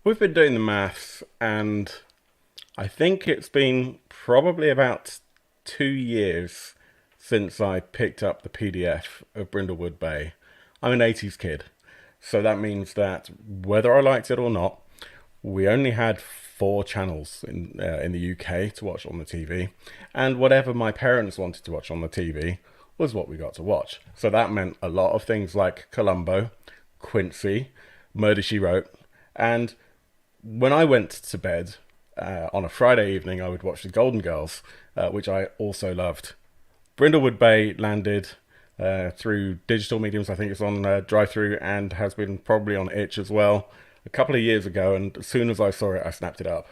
We've been doing the maths, and I think it's been probably about 2 years since I picked up the PDF of Brindlewood Bay. I'm an 80s kid, so that means that whether I liked it or not, we only had four channels in the UK to watch on the TV, and whatever my parents wanted to watch on the TV was what we got to watch. So that meant a lot of things like Columbo, Quincy, Murder She Wrote, and when I went to bed on a Friday evening, I would watch The Golden Girls, which I also loved. Brindlewood Bay landed through digital mediums. I think it's on drive through and has been probably on itch as well a couple of years ago. And as soon as I saw it, I snapped it up.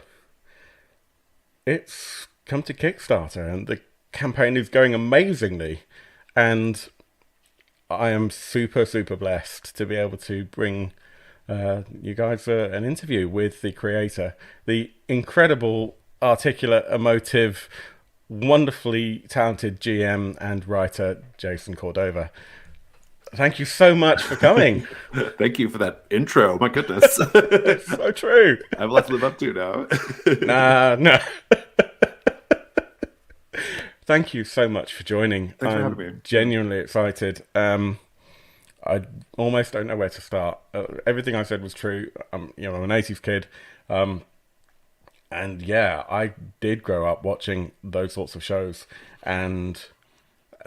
It's come to Kickstarter, and the campaign is going amazingly. And I am super, super blessed to be able to bring you guys an interview with the creator, the incredible, articulate, emotive, wonderfully talented GM and writer, Jason Cordova. Thank you so much for coming. Thank you for that intro. My goodness. It's so true. I have a lot to live up to now. Nah, no. Thank you so much for joining. Thanks for having I'm me. genuinely excited. I almost don't know where to start. Everything I said was true. I'm an 80s kid. Um, and yeah, I did grow up watching those sorts of shows and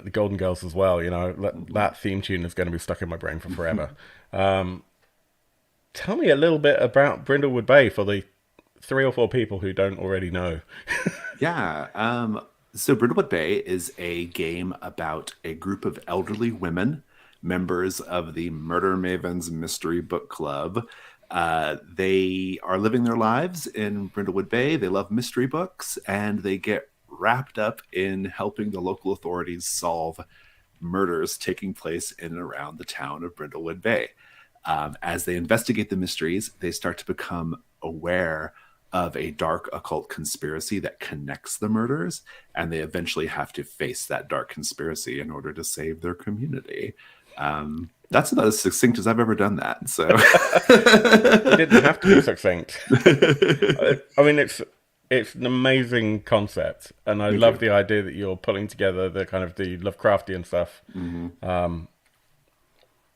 the Golden Girls as well. That theme tune is going to be stuck in my brain for forever. Um, Tell me a little bit about Brindlewood Bay for the three or four people who don't already know. Yeah. So Brindlewood Bay is a game about a group of elderly women, members of the Murder Mavens Mystery Book Club. They are living their lives in Brindlewood Bay. They love mystery books, and they get wrapped up in helping the local authorities solve murders taking place in and around the town of Brindlewood Bay. As they investigate the mysteries, they start to become aware of a dark occult conspiracy that connects the murders, and they eventually have to face that dark conspiracy in order to save their community. That's about as succinct as I've ever done that. So It didn't have to be succinct. I mean, it's an amazing concept, and I thank love you. the idea that you're pulling together the kind of the Lovecraftian stuff. Hmm.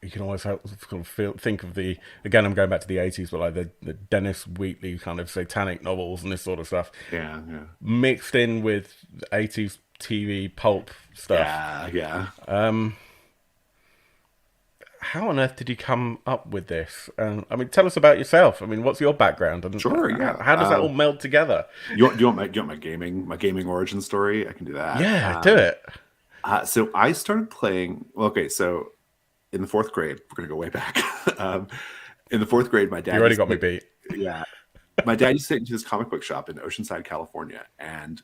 You can always think of the again. I'm going back to the 80s, but like the Dennis Wheatley kind of satanic novels and this sort of stuff Yeah, yeah, mixed in with 80s TV pulp stuff. yeah, yeah. How on earth did you come up with this? I mean, tell us about yourself. I mean, what's your background, and Sure, yeah. how does that all meld together? My gaming origin story? I can do that. Yeah, do it. So I started playing. Well, okay, so in the fourth grade, we're gonna go way back. um, in the fourth grade, my You dad already used got me to, beat. yeah, my dad used to take me to this comic book shop in Oceanside, California, and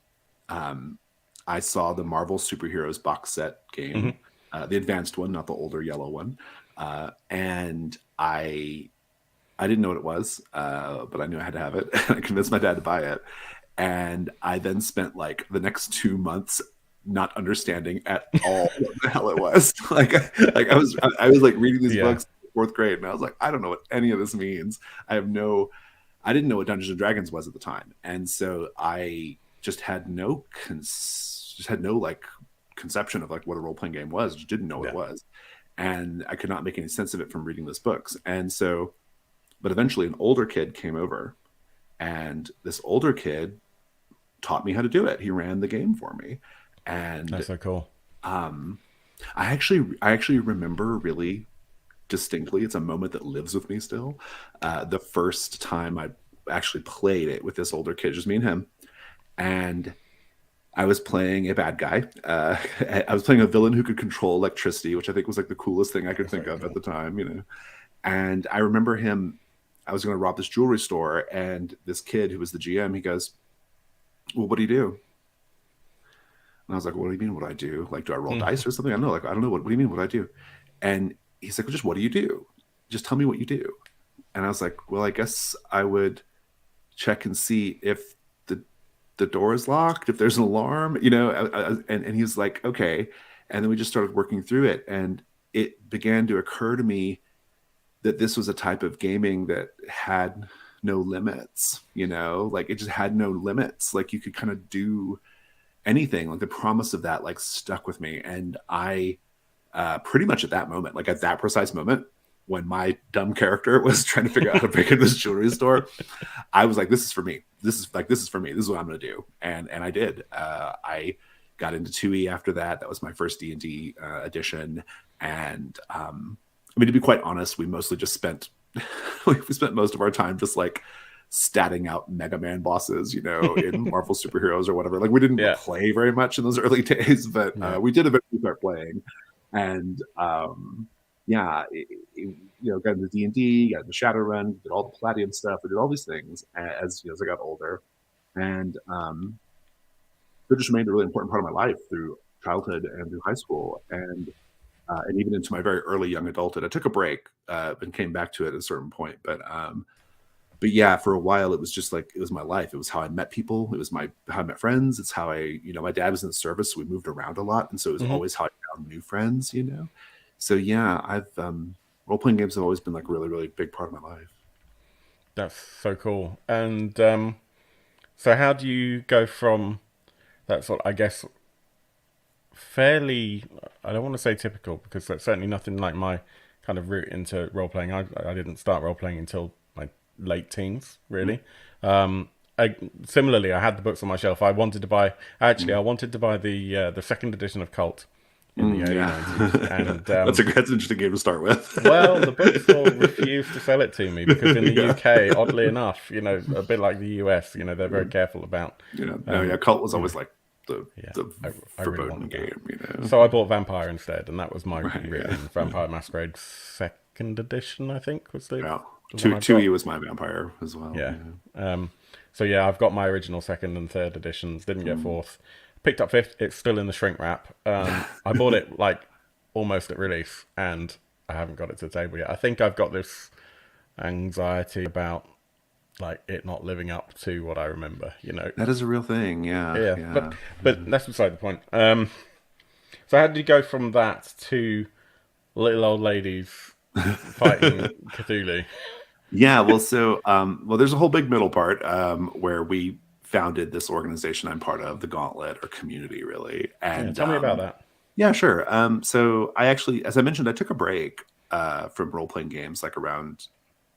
um, I saw the Marvel superheroes box set game, Hmm. the advanced one, not the older yellow one, and I didn't know what it was, but I knew I had to have it. I convinced my dad to buy it, and I then spent like the next 2 months not understanding at all what the hell it was. I was like reading these Yeah, books in fourth grade, and I was like, I don't know what any of this means. I didn't know what Dungeons and Dragons was at the time, and so I just had no like conception of like what a role playing game was. Just didn't know what it yeah, was, and I could not make any sense of it from reading those books. And so, but eventually, an older kid came over, and this older kid taught me how to do it. He ran the game for me, and that's so cool. um, I actually remember really distinctly. It's a moment that lives with me still. The first time I actually played it with this older kid, just me and him, and I was playing a bad guy. I was playing a villain who could control electricity, which I think was like the coolest thing I could That's think very of at cool. the time. And I remember him. I was going to rob this jewelry store, and this kid who was the GM, he goes, "Well, what do you do?" And I was like, "What do you mean, what do I do? Like, do I roll dice or something? I don't know. Like, I don't know. What do you mean, what do I do?" And he's like, "Well, just what do you do? Just tell me what you do." And I was like, "Well, I guess I would check and see if the door is locked, if there's an alarm, and he was like, okay. And then we just started working through it. And it began to occur to me that this was a type of gaming that had no limits, you know, like it just had no limits. Like you could kind of do anything. Like the promise of that like stuck with me. And I pretty much at that moment, like at that precise moment, when my dumb character was trying to figure out how to break into this jewelry store, I was like, this is for me. This is for me. This is what I'm going to do. And I did. I got into 2E after that. That was my first D&D edition. And I mean, to be quite honest, we mostly just spent we spent most of our time just like statting out Mega Man bosses, you know, in Marvel Superheroes or whatever. Like we didn't play very much in those early days, but we did eventually start playing. And you know, got into D&D, got into Shadowrun, did all the Palladium stuff, we did all these things as you know, as I got older. And it just remained a really important part of my life through childhood and through high school and even into my very early young adulthood. I took a break and came back to it at a certain point, but yeah, for a while it was just like it was my life. It was how I met people. It was how I met friends. It's how my dad was in the service, so we moved around a lot, and so it was always how I found new friends. You know, so yeah, I've role-playing games have always been like a really, really big part of my life. That's so cool. And so how do you go from that sort, I guess, fairly, I don't want to say typical, because that's certainly nothing like my kind of route into role-playing. I didn't start role-playing until my late teens, really. Similarly, I had the books on my shelf. I wanted to buy the second edition of Cult in the early 90s. And that's an interesting game to start with. Well, the bookstore refused to sell it to me because in the UK, oddly enough, you know, a bit like the US, you know, they're very careful about. Cult was always like the I forbidden game, you know. So I bought Vampire instead, and that was my Vampire Masquerade second edition, I think, was the. Yeah. 2E was my Vampire as well. Yeah. So yeah, I've got my original second and third editions. Didn't get fourth. Picked up fifth. It's still in the shrink wrap. I bought it like almost at release, and I haven't got it to the table yet. I think I've got this anxiety about like it not living up to what I remember. You know, that is a real thing. Yeah. But that's beside the point. So how did you go from that to little old ladies fighting Cthulhu? Yeah, well, so there's a whole big middle part where we founded this organization I'm part of, the Gauntlet, or community, really. And tell me about that. Yeah, sure. So I actually, as I mentioned, I took a break from role-playing games, like around,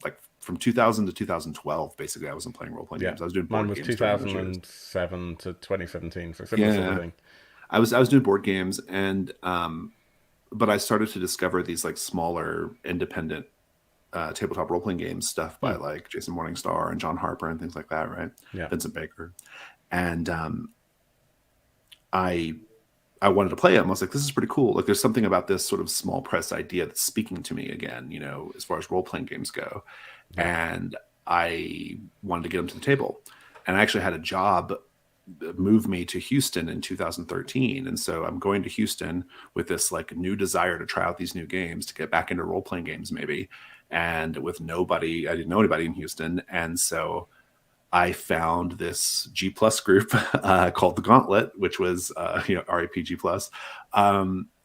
like from 2000 to 2012. Basically, I wasn't playing role-playing games. I was doing board games. Mine was 2007 to 2017, so similar sort of thing. I was doing board games, and but I started to discover these like smaller, independent tabletop role-playing games stuff by like Jason Morningstar and John Harper and things like that, right? Yeah. Vincent Baker. And I wanted to play them. I was like, this is pretty cool. Like there's something about this sort of small press idea that's speaking to me again, you know, as far as role-playing games go. Yeah. And I wanted to get them to the table. And I actually had a job move me to Houston in 2013. And so I'm going to Houston with this like new desire to try out these new games, to get back into role-playing games maybe. And with nobody, I didn't know anybody in Houston. And so I found this G+ group called the Gauntlet, which was, RAP G+.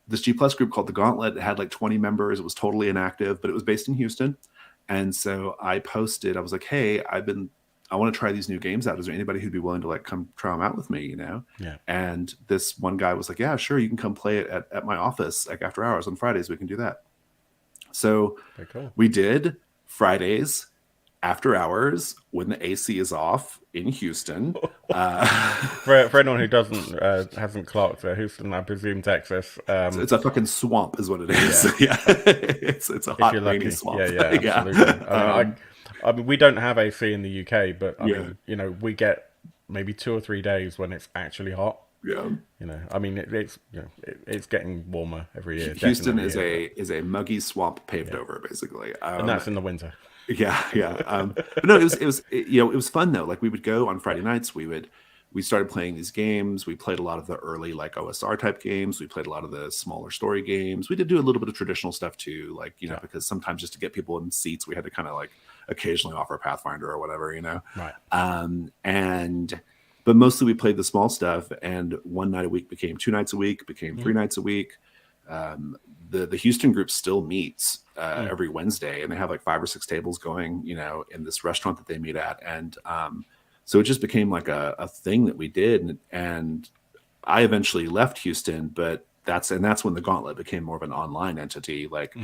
This G+ group called the Gauntlet had like 20 members. It was totally inactive, but it was based in Houston. And so I posted, I was like, hey, I want to try these new games out. Is there anybody who'd be willing to like come try them out with me, you know? Yeah. And this one guy was like, yeah, sure. You can come play it at my office, like after hours on Fridays. We can do that. So we did Fridays after hours when the AC is off in Houston. For anyone who hasn't clocked, Houston, I presume Texas. It's a fucking swamp, is what it is. Yeah, it's a hot, rainy swamp. Yeah, absolutely. I mean, we don't have AC in the UK, but I mean, you know, we get maybe 2 or 3 days when it's actually hot. Yeah, you know, I mean, it's getting warmer every year. Houston is a muggy swamp paved over, basically, and that's in the winter. Yeah. But no, it was fun though. Like we would go on Friday nights. We started playing these games. We played a lot of the early like OSR type games. We played a lot of the smaller story games. We did do a little bit of traditional stuff too, like because sometimes just to get people in seats, we had to kind of like occasionally offer Pathfinder or whatever, you know. Right. But mostly we played the small stuff, and one night a week became 2 nights a week, became 3 nights a week. the Houston group still meets every Wednesday, and they have like 5 or 6 tables going, in this restaurant that they meet at. And so it just became like a thing that we did. And I eventually left Houston, but that's when the Gauntlet became more of an online entity. Like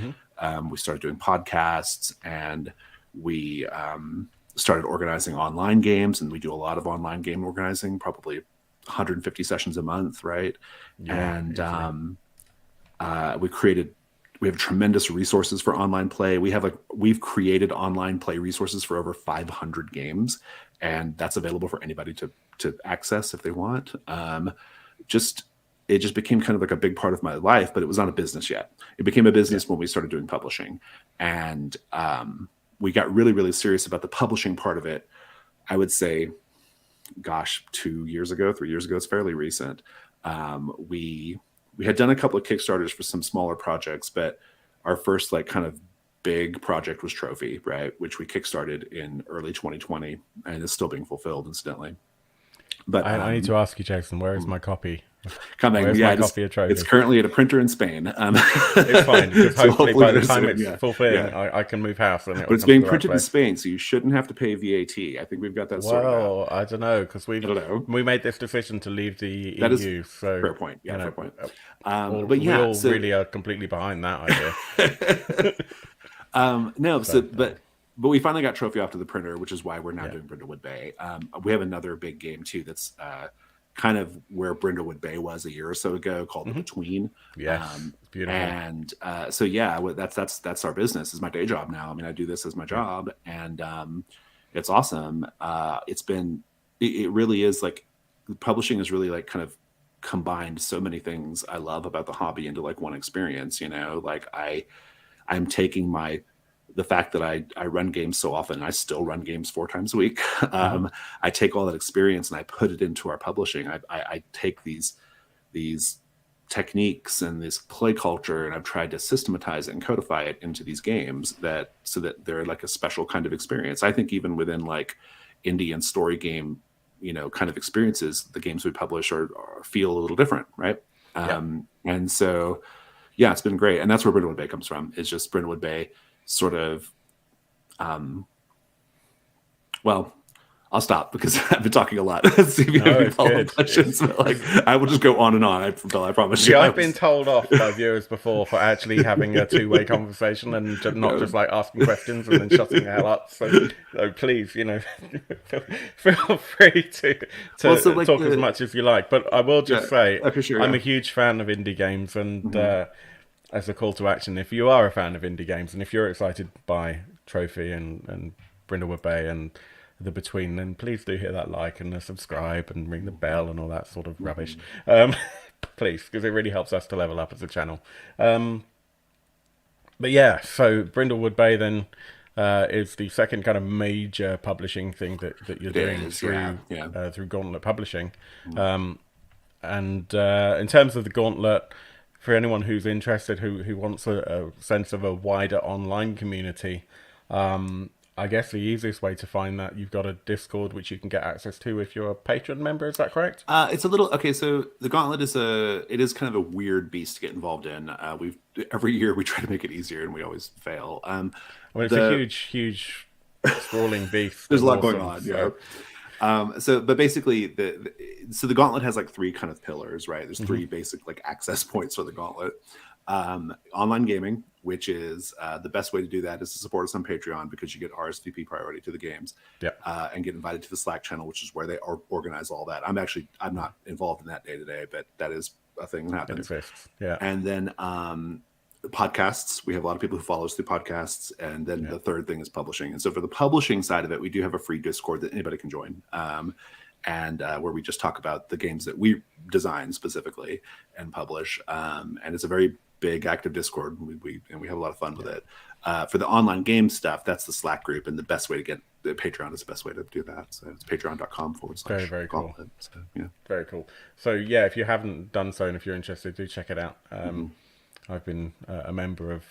we started doing podcasts, and we started organizing online games, and we do a lot of online game organizing, probably 150 sessions a month, right? Yeah, and we have tremendous resources for online play. We've created online play resources for over 500 games, and that's available for anybody to access if they want. It just became kind of like a big part of my life, but it was not a business yet. It became a business when we started doing publishing, and we got really, really serious about the publishing part of it. I would say, gosh, 2 years ago, 3 years ago, it's fairly recent. We had done a couple of Kickstarters for some smaller projects, but our first like kind of big project was Trophy, right? Which we kickstarted in early 2020 and is still being fulfilled, incidentally. But I need to ask you, Jason, where is my copy? Coming, Where's yeah, my copy of Trophy? It's currently at a printer in Spain. It's fine, because So hopefully by the there's time a- it's yeah, fulfilling, yeah. I can move house. And But it's being printed in Spain, so you shouldn't have to pay VAT. I think we've got that sorted out. Well, I don't know, because don't know. we made this decision to leave the That is EU. So fair point. Yeah, fair point. But But yeah, we all so- really are completely behind that idea. But we finally got Trophy off to the printer, which is why we're now doing Brindlewood Bay. We have another big game too that's kind of where Brindlewood Bay was a year or so ago, called The Between. Yes, it's beautiful. And so yeah, that's our business. Is my day job now. I mean, I do this as my job, and it's awesome. It really is like publishing is really like kind of combined so many things I love about the hobby into like one experience. Like I'm taking the fact that I run games so often. I still run games 4 times a week. I take all that experience and I put it into our publishing. I take these techniques and this play culture, and I've tried to systematize it and codify it into these games so that they're like a special kind of experience. I think even within like indie and story game, kind of experiences, the games we publish feel a little different, right? And so, yeah, it's been great. And that's where Brindlewood Bay comes from. It's just Brindlewood Bay sort of, well, I'll stop because I've been talking a lot. See if you have any follow-up questions. But like, I will just go on and on. I promise you. Yeah, I've been told off by viewers before for actually having a 2-way conversation and not just like asking questions and then shutting the hell up. So please, feel free to talk as much as you like. But I will just say, I'm a huge fan of indie games, and as a call to action, if you are a fan of indie games and if you're excited by Trophy and Brindlewood Bay and The Between, then please do hit that like and subscribe and ring the bell and all that sort of rubbish. Please, because it really helps us to level up as a channel. But yeah, so Brindlewood Bay then is the second kind of major publishing thing that you're doing through Gauntlet Publishing. And in terms of the Gauntlet, for anyone who's interested, who wants a sense of a wider online community, I guess the easiest way to find that, you've got a Discord which you can get access to if you're a Patreon member. Is that correct? It's a little okay. So the Gauntlet is kind of a weird beast to get involved in. Every year we try to make it easier and we always fail. It's a huge sprawling beast. There's a lot going on. So. But basically the Gauntlet has like 3 kind of pillars, right? There's 3 basic like access points for the Gauntlet. Online gaming, which is the best way to do that is to support us on Patreon, because you get RSVP priority to the games, and get invited to the Slack channel, which is where they organize all that. I'm not involved in that day to day, but that is a thing that happens. Yeah. And then podcasts, we have a lot of people who follow us through podcasts, and then the third thing is publishing. And so for the publishing side of it, we do have a free Discord that anybody can join, and where we just talk about the games that we design specifically and publish. And it's a very big active Discord, and we have a lot of fun with it. For the online game stuff, that's the Slack group, and the best way to get the Patreon is the best way to do that. So it's patreon.com/. Very cool. So, yeah. Very cool. So yeah, if you haven't done so and if you're interested, do check it out. I've been a member of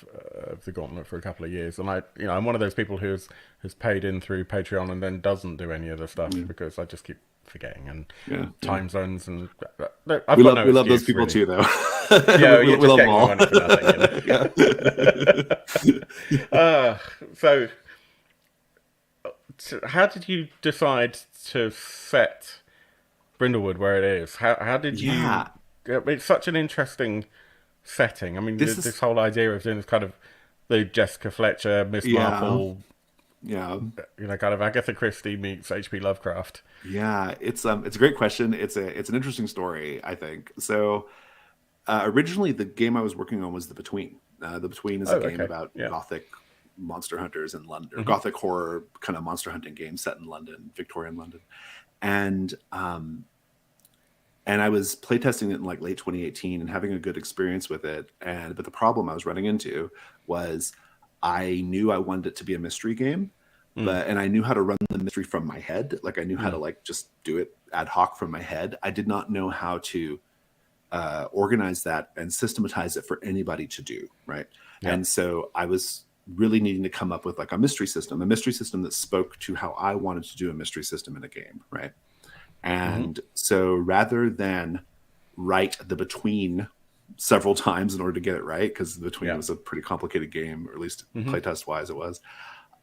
the Gauntlet for a couple of years, and I'm one of those people who's paid in through Patreon and then doesn't do any of the stuff because I just keep forgetting, and Yeah, time zones, and we love those people too, though. Yeah, we you're just love them getting all. my money for nothing, so how did you decide to set Brindlewood where it is? How did you? Yeah, It's such an interesting setting. I mean, this this is whole idea of doing this kind of the Jessica Fletcher, Miss yeah, Marple, yeah. kind of Agatha Christie meets H.P. Lovecraft. Yeah, it's a great question. It's an interesting story, I think. So originally, the game I was working on was The Between. The Between is Oh, a game okay, about yeah. gothic monster hunters in London, or Hmm. gothic horror kind of monster hunting game set in London, Victorian London, and I was playtesting it in like late 2018 and having a good experience with it. But the problem I was running into was I knew I wanted it to be a mystery game, Mm, and I knew how to run the mystery from my head. Like I knew how to mm, like just do it ad hoc from my head. I did not know how to organize that and systematize it for anybody to do, right? yeah. And so I was really needing to come up with like a mystery system that spoke to how I wanted to do a mystery system in a game, right? Hmm. And so rather than write The Between several times in order to get it right, because The Between Yeah. was a pretty complicated game, or at least Hmm. playtest wise it was,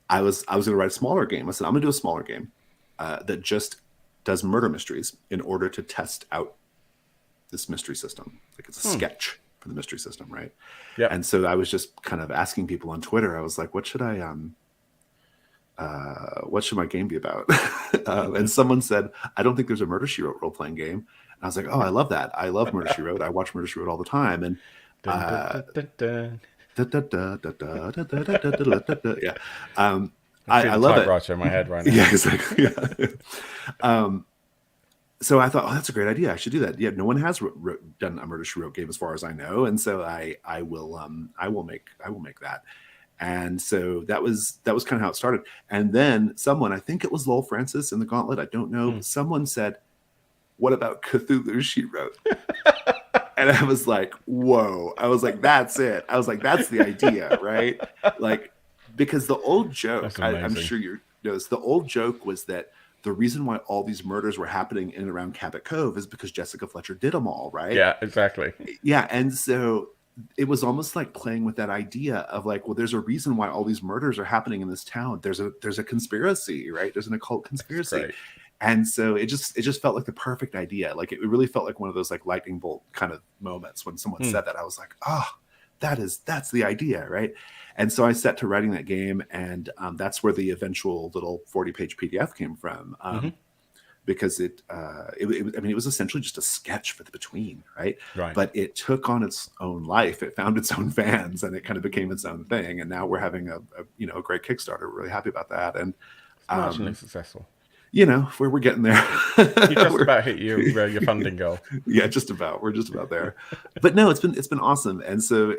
I was going to write a smaller game. I said, I'm going to do a smaller game that just does murder mysteries in order to test out this mystery system. Like it's a sketch for the mystery system, right? Yeah. And so I was just kind of asking people on Twitter. I was like, what should my game be about? And someone said, I don't think there's a Murder She Wrote role playing game. And I was like, oh, I love that. I love Murder She Wrote. I watch Murder She Wrote all the time. And Dun, dun, dun, dun, dun. yeah, I see I the love it. typewriter in my head right now. Yeah, exactly. Yeah. So I thought, oh, that's a great idea. I should do that. Yeah, no one has done a Murder She Wrote game as far as I know, and so I will make that. And so that was kind of how it started. And then someone, I think it was Lowell Francis in the Gauntlet, I don't know, Mm. someone said, "What about Cthulhu She Wrote?" And I was like, "Whoa!" I was like, "That's it." I was like, "That's the idea, right?" Like, because the old joke, That's I'm amazing. sure you know this, the old joke was that the reason why all these murders were happening in and around Cabot Cove is because Jessica Fletcher did them all, right? Yeah, exactly. Yeah, and so it was almost like playing with that idea of like, well, there's a reason why all these murders are happening in this town. There's a conspiracy, right? There's an occult That's conspiracy. great. And so it just felt like the perfect idea. Like it really felt like one of those like lightning bolt kind of moments when someone said that. I was like, oh, that's the idea, right? And so I set to writing that game, and that's where the eventual little 40-page PDF came from. Hmm. Because I mean, it was essentially just a sketch for The Between, right? Right. But it took on its own life. It found its own fans, and it kind of became its own thing. And now we're having a great Kickstarter. We're really happy about that. And It's marginally successful. we're getting there. You just about hit your funding goal. Yeah, just about. We're just about there. But no, it's been awesome. And so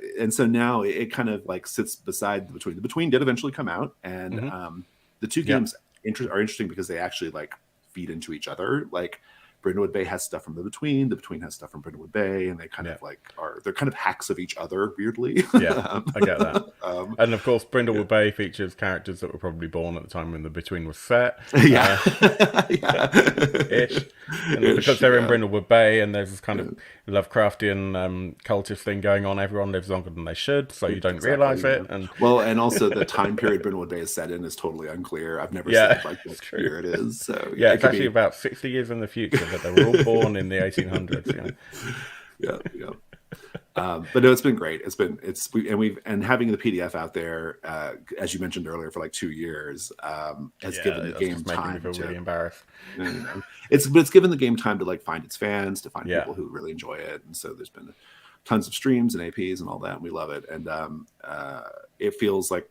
now it kind of like sits beside The Between. The Between did eventually come out, and the two games are interesting because they actually like feed into each other. Like Brindlewood Bay has stuff from The Between has stuff from Brindlewood Bay, and they kind of like they're kind of hacks of each other, weirdly. Yeah, I get that. And of course, Brindlewood Bay features characters that were probably born at the time when The Between was set. Yeah. Ish. And because they're in Brindlewood Bay, and there's this kind of Lovecraftian cultist thing going on. Everyone lives longer than they should, so you don't realize it. And and also the time period Brindlewood Bay is set in is totally unclear. I've never said like what year it is. So yeah, it's actually about 60 years in the future, but they were all born in the 1800s. Yeah. But no, it's been great. And having the PDF out there, as you mentioned earlier, for like 2 years, has given the game time to really embarrassed. It's given the game time to like find its fans, to find people who really enjoy it. And so there's been tons of streams and APs and all that, and we love it. And it feels like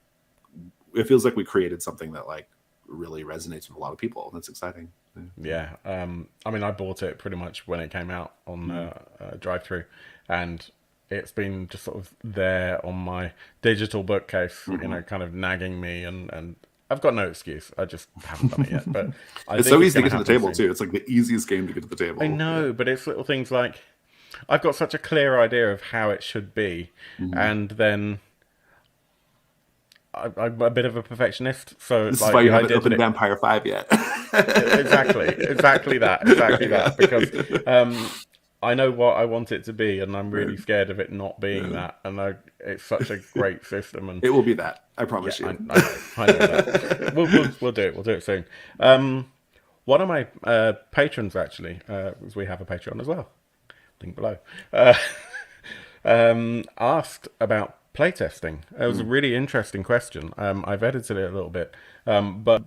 we created something that like really resonates with a lot of people. That's exciting. Yeah. I mean, I bought it pretty much when it came out on drive-through, and it's been just sort of there on my digital bookcase, kind of nagging me, and I've got no excuse. I just haven't done it yet. But it's so easy to get to the table too. It's like the easiest game to get to the table. I know, but it's little things like I've got such a clear idea of how it should be, and then I'm a bit of a perfectionist, so This is like why you I haven't did opened it Vampire 5 yet. exactly that because I know what I want it to be, and I'm Right. really scared of it not being Yeah. that. And it's such a great system, and It will be that. I yeah, promise you. I know that. We'll do it. We'll do it soon. One of my patrons actually, 'cause we have a Patreon as well, link below, asked about playtesting. It was a really interesting question. I've edited it a little bit, but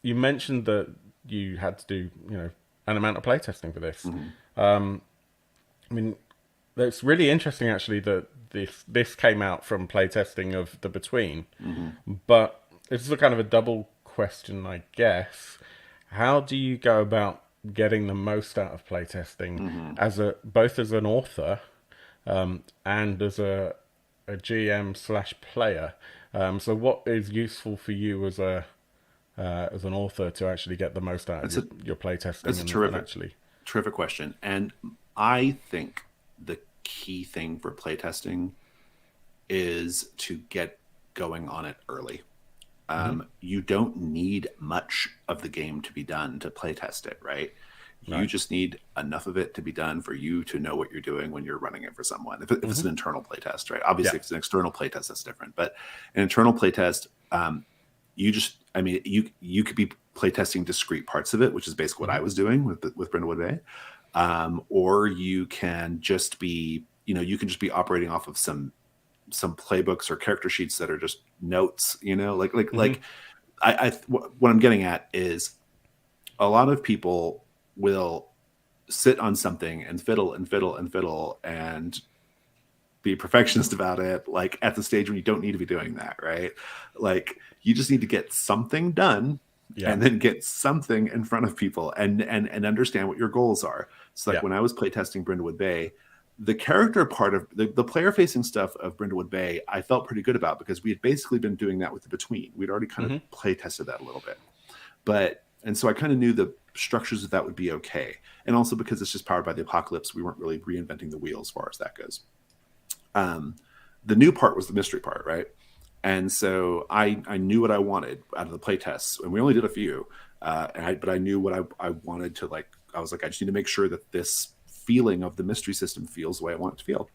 you mentioned that you had to do, an amount of playtesting for this. Mm-hmm. I mean, it's really interesting actually that this came out from playtesting of the Between, Mm-hmm. but this is a kind of a double question, I guess. How do you go about getting the most out of playtesting Mm-hmm. as both as an author and as a GM slash player? So what is useful for you as an author to actually get the most out of That's a your playtesting that's a and actually? terrific question. And I think the key thing for playtesting is to get going on it early. You don't need much of the game to be done to playtest it, right? You Right. just need enough of it to be done for you to know what you're doing when you're running it for someone. If it's an internal playtest, right? Obviously, Yeah. if it's an external playtest, that's different. But an internal playtest, you could be playtesting discrete parts of it, which is basically what I was doing with Brindlewood Bay. Or you can just be, you can just be operating off of some playbooks or character sheets that are just notes, what I'm getting at is a lot of people will sit on something and fiddle and fiddle and fiddle and be perfectionist about it, like at the stage when you don't need to be doing that, right? Like you just need to get something done Yeah. and then get something in front of people and understand what your goals are. So like Yeah. when I was playtesting Brindlewood Bay, the character part of the player facing stuff of Brindlewood Bay, I felt pretty good about because we had basically been doing that with the Between. We'd already kind of play tested that a little bit. And so I kind of knew the structures of that would be okay. And also because it's just powered by the apocalypse, we weren't really reinventing the wheel as far as that goes. The new part was the mystery part, right? And so I knew what I wanted out of the play tests, and we only did a few. But I knew what I wanted to like. I was like, I just need to make sure that this feeling of the mystery system feels the way I want it to feel.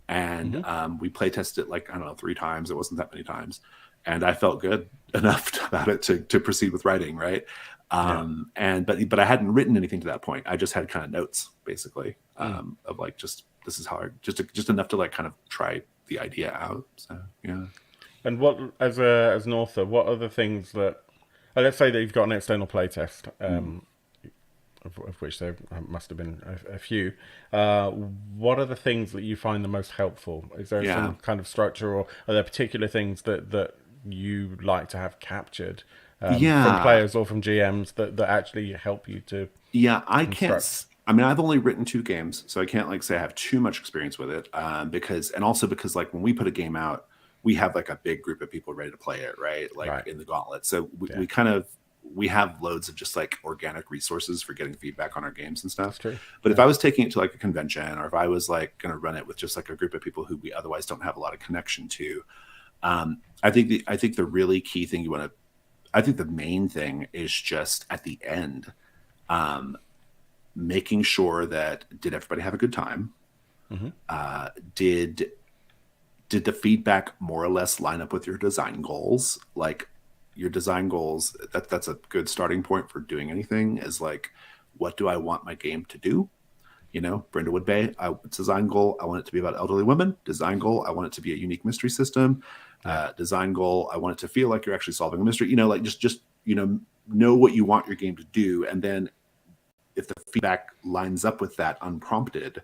And we play tested it like, I don't know, 3 times. It wasn't that many times. And I felt good enough about it to proceed with writing, right? But I hadn't written anything to that point. I just had kind of notes, basically, of like just this is how I just enough to like kind of try the idea out. So yeah. And what as an author, what are the things that let's say that you've got an external playtest, of which there must have been a few. What are the things that you find the most helpful? Is there some kind of structure, or are there particular things that you like to have captured from players or from GMs that actually help you to? Yeah, I construct? can't. I mean, I've only written 2 games, so I can't like say I have too much experience with it. Because like when we put a game out, we have like a big group of people ready to play it, right? Like in the Gauntlet. So we have loads of just like organic resources for getting feedback on our games and stuff. But if I was taking it to like a convention, or if I was like going to run it with just like a group of people who we otherwise don't have a lot of connection to, I think the really key thing I think the main thing is just at the end, making sure that did everybody have a good time? Did the feedback more or less line up with your design goals? Like your design goals, that's a good starting point for doing anything, is like, what do I want my game to do? Brindlewood Bay, design goal, I want it to be about elderly women. Design goal, I want it to be a unique mystery system. Design goal, I want it to feel like you're actually solving a mystery. Like just know what you want your game to do, and then if the feedback lines up with that unprompted,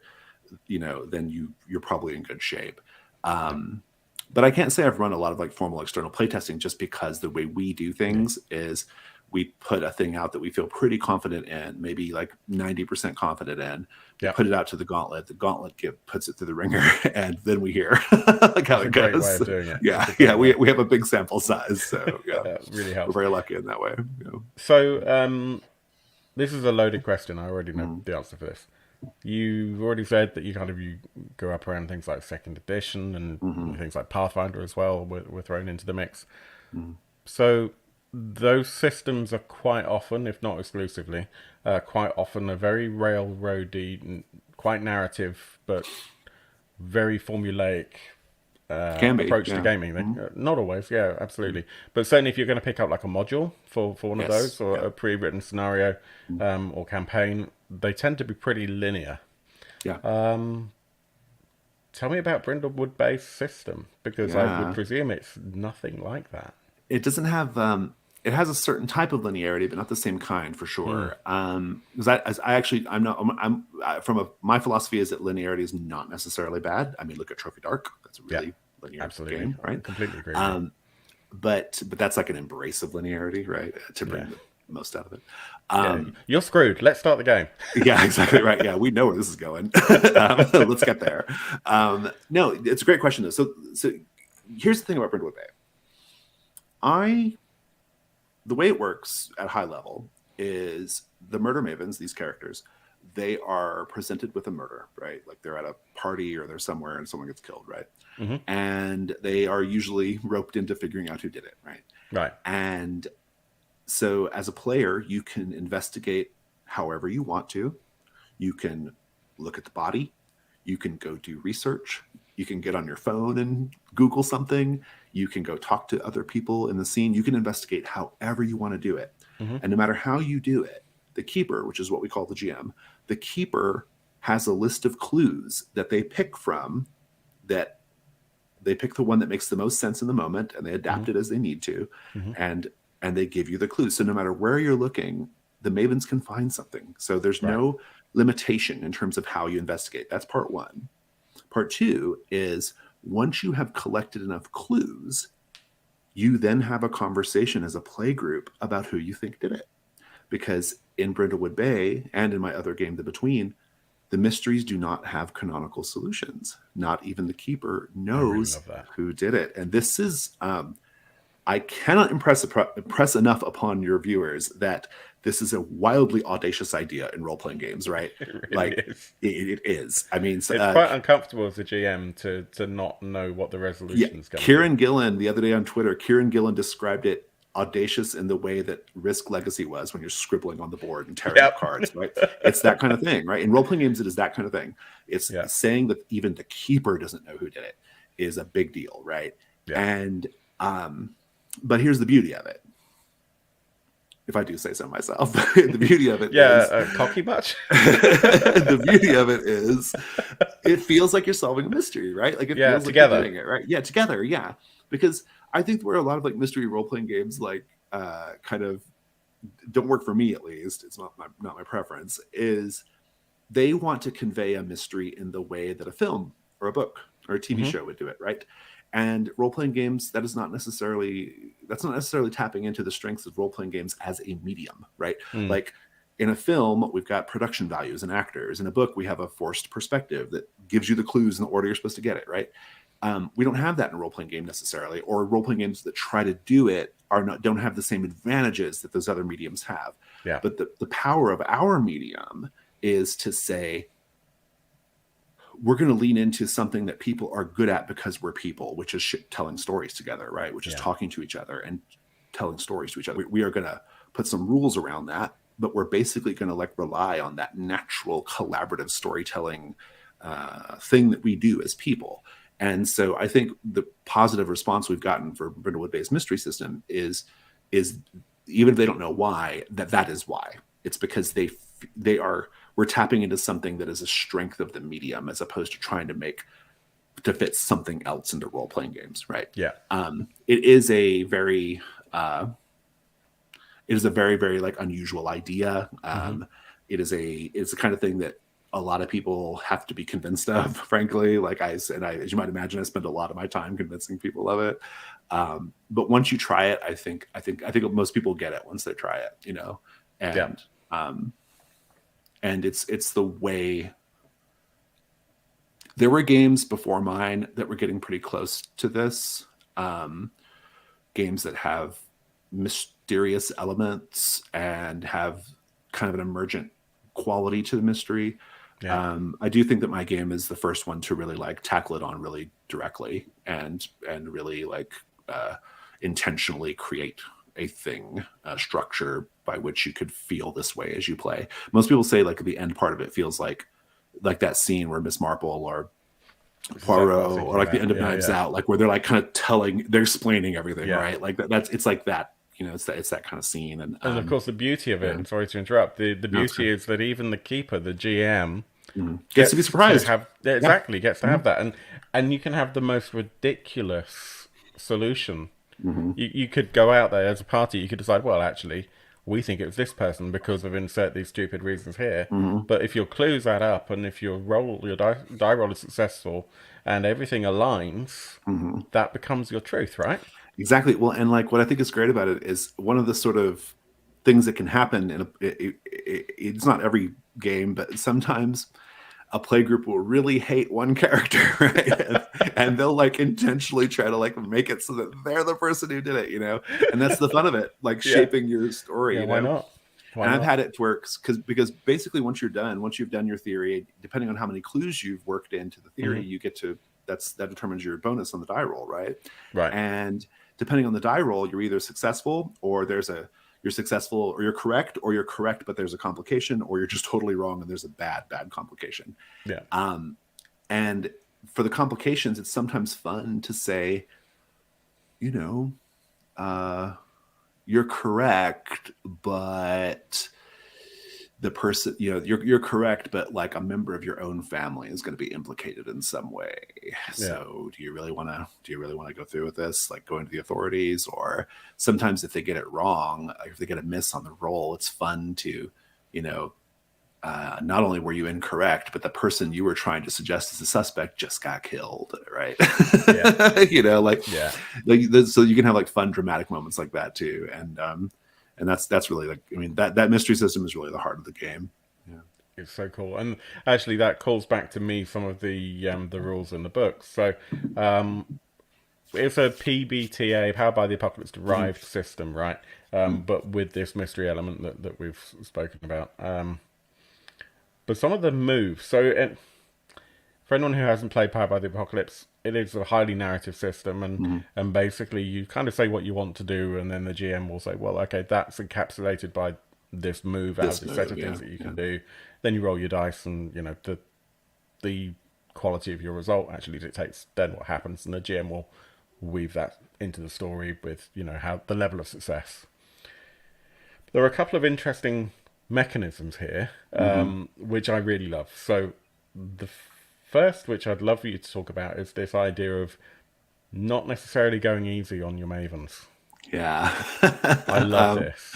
then you're probably in good shape. But I can't say I've run a lot of like formal external playtesting, just because the way we do things is we put a thing out that we feel pretty confident in, maybe like 90% confident in. We put it out to the Gauntlet. The Gauntlet puts it through the ringer, and then we hear like how it goes. Great way of doing it. Yeah. We have a big sample size, so that really helps. We're very lucky in that way. So this is a loaded question. I already know the answer for this. You've already said that you go up around things like second edition Hmm. and things like Pathfinder as well were thrown into the mix. Hmm. So those systems are quite often, if not exclusively, quite often a very railroady, quite narrative, but very formulaic Can be, approach to yeah. gaming. Hmm. Not always, yeah, absolutely. But certainly if you're going to pick up like a module for one of Yes, those, or yeah. a pre-written scenario Mm. or campaign, they tend to be pretty linear. Yeah. Tell me about Brindlewood Bay's system, because I would Yeah. presume it's nothing like that. It doesn't have it has a certain type of linearity, but not the same kind for Hmm. sure. Because I actually I'm not I'm from a my philosophy is that linearity is not necessarily bad. I mean, look at Trophy Dark. That's a Yeah, really linear absolutely. game, I right? completely agree with you. Um, but that's like an embrace of linearity, right? To Yeah. bring the most out of it. Yeah. Um, You're screwed. Let's start the game. yeah, exactly right. Yeah, we know where this is going. Let's get there. No, it's a great question though. So here's the thing about Brindlewood Bay. I The way it works at high level is the murder mavens, these characters, they are presented with a murder, right? Like they're at a party or they're somewhere and someone gets killed, right? Hmm. And they are usually roped into figuring out who did it, right? Right. And so as a player, you can investigate however you want to. You can look at the body. You can go do research. You can get on your phone and Google something. You can go talk to other people in the scene. You can investigate however you want to do it. Hmm. And no matter how you do it, the keeper, which is what we call the GM, the keeper has a list of clues that they pick from, that they pick the one that makes the most sense in the moment and they Hmm. adapt it as they need to. Hmm. And they give you the clues. So no matter where you're looking, the mavens can find something. So there's Right. no limitation in terms of how you investigate. That's part one. Part two is once you have collected enough clues, you then have a conversation as a play group about who you think did it. Because in Brindlewood Bay and in my other game, The Between, the mysteries do not have canonical solutions. Not even the keeper I really knows love that. who did it. And this is, I cannot impress enough upon your viewers that this is a wildly audacious idea in role-playing games, right? It really Like is. it is. I mean, It's quite uncomfortable as a GM to not know what the yeah, resolution's going to be. Kieran Gillen the other day on Twitter, Kieran Gillen described it audacious in the way that Risk Legacy was when you're scribbling on the board and tearing up Yep. cards, right? It's that kind of thing, right? In role-playing games, it is that kind of thing. It's Yeah. saying that even the keeper doesn't know who did it is a big deal, right? Yeah. And but here's the beauty of it. If I do say so myself, the beauty of it Yeah. is Cocky much? the beauty of it is it feels like you're solving a mystery, right? Like it Yeah. feels like you're Together. doing it, right? Yeah, together, yeah. Because I think where a lot of like mystery role playing games like kind of don't work for me, at least it's not my preference, is they want to convey a mystery in the way that a film or a book or a TV Hmm. show would do it, right? And role playing games, that's not necessarily tapping into the strengths of role playing games as a medium, right? Mm. Like in a film, we've got production values and actors. In a book, we have a forced perspective that gives you the clues in the order you're supposed to get it, right? We don't have that in a role playing game necessarily, or role playing games that try to do it don't have the same advantages that those other mediums have. Yeah. But the power of our medium is to say, we're going to lean into something that people are good at because we're people, which is telling stories together, right? Which is Yeah. talking to each other and telling stories to each other. We are going to put some rules around that, but we're basically going to like rely on that natural collaborative storytelling thing that we do as people. And so I think the positive response we've gotten for Brindlewood Bay's mystery system is even if they don't know why, that is why. It's because we're tapping into something that is a strength of the medium as opposed to trying to fit something else into role-playing games, right? Yeah. It is a very very like unusual idea. It's the kind of thing that a lot of people have to be convinced of, frankly. Like as you might imagine, I spend a lot of my time convincing people of it. But once you try it, I think most people get it once they try it, you know. And Yeah. And it's the way. There were games before mine that were getting pretty close to this. Games that have mysterious elements and have kind of an emergent quality to the mystery. Yeah. I do think that my game is the first one to really like tackle it on really directly and really like intentionally create a thing, a structure by which you could feel this way as you play. Most people say like the end part of it feels like that scene where Miss Marple or Poirot or like the end of Knives Out, like where they're like kind of they're explaining everything, right? Like it's like that, you know, it's that kind of scene. And of course, the beauty of it, and sorry to interrupt, the beauty is that even the keeper, the GM, gets to be surprised. Gets to have that, and you can have the most ridiculous solution. You could go out there as a party. You could decide, well, actually, we think it was this person because of insert these stupid reasons here. But if your clues add up, and if your die roll is successful, and everything aligns, that becomes your truth, right? Exactly. Well, and like what I think is great about it is one of the sort of things that can happen in it's not every game, but sometimes a play group will really hate one character, right? and they'll like intentionally try to like make it so that they're the person who did it, you know? And that's the fun of it, like shaping your story. You know? Why not? I've had it work because basically once you've done your theory, depending on how many clues you've worked into the theory, you get to that determines your bonus on the die roll, right? Right. And depending on the die roll, you're either successful or you're successful, or you're correct, but there's a complication, or you're just totally wrong and there's a bad complication. Yeah. And for the complications, it's sometimes fun to say, you know, you're correct, but the person, you know, you're correct, but like a member of your own family is going to be implicated in some way. So do you really want to go through with this? Like going to the authorities? Or sometimes if they get it wrong, if they get a miss on the roll, it's fun to, you know, not only were you incorrect, but the person you were trying to suggest as a suspect just got killed, right? You know, like, so you can have like fun, dramatic moments like that too. And that's really like, I mean, that mystery system is really the heart of the game. Yeah. It's so cool. And actually that calls back to me some of the rules in the books. So it's a PBTA, Powered by the Apocalypse derived system, right? But with this mystery element that we've spoken about. But some of the moves, so for anyone who hasn't played Powered by the Apocalypse, it is a highly narrative system, and basically you kind of say what you want to do, and then the GM will say, well, okay, that's encapsulated by this move out of this set of things that you can do. Then you roll your dice, and you know the quality of your result actually dictates then what happens, and the GM will weave that into the story with, you know, how the level of success. There are a couple of interesting mechanisms here, which I really love. So the first, which I'd love for you to talk about, is this idea of not necessarily going easy on your mavens. Yeah. I love this.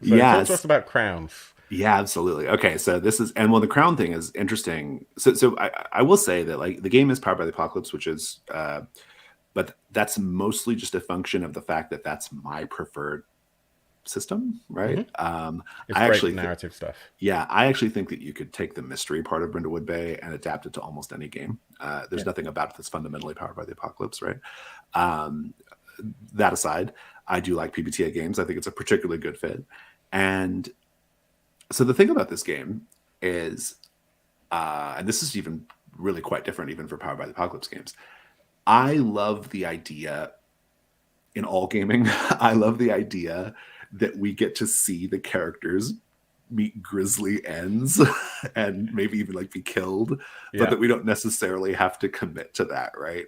So talk to us about crowns. Yeah, absolutely. Okay, so this is, and well, the crown thing is interesting. So I will say that like the game is Powered by the Apocalypse, which is, but that's mostly just a function of the fact that that's my preferred system, right? It's I actually narrative stuff. Yeah, I actually think that you could take the mystery part of Brindlewood Bay and adapt it to almost any game. There's nothing about it that's fundamentally Powered by the Apocalypse, right? That aside, I do like PBTA games. I think it's a particularly good fit. And so the thing about this game is, and this is even really quite different even for Powered by the Apocalypse games, I love the idea in all gaming, I love the idea that we get to see the characters meet grisly ends and maybe even like be killed, but that we don't necessarily have to commit to that, right?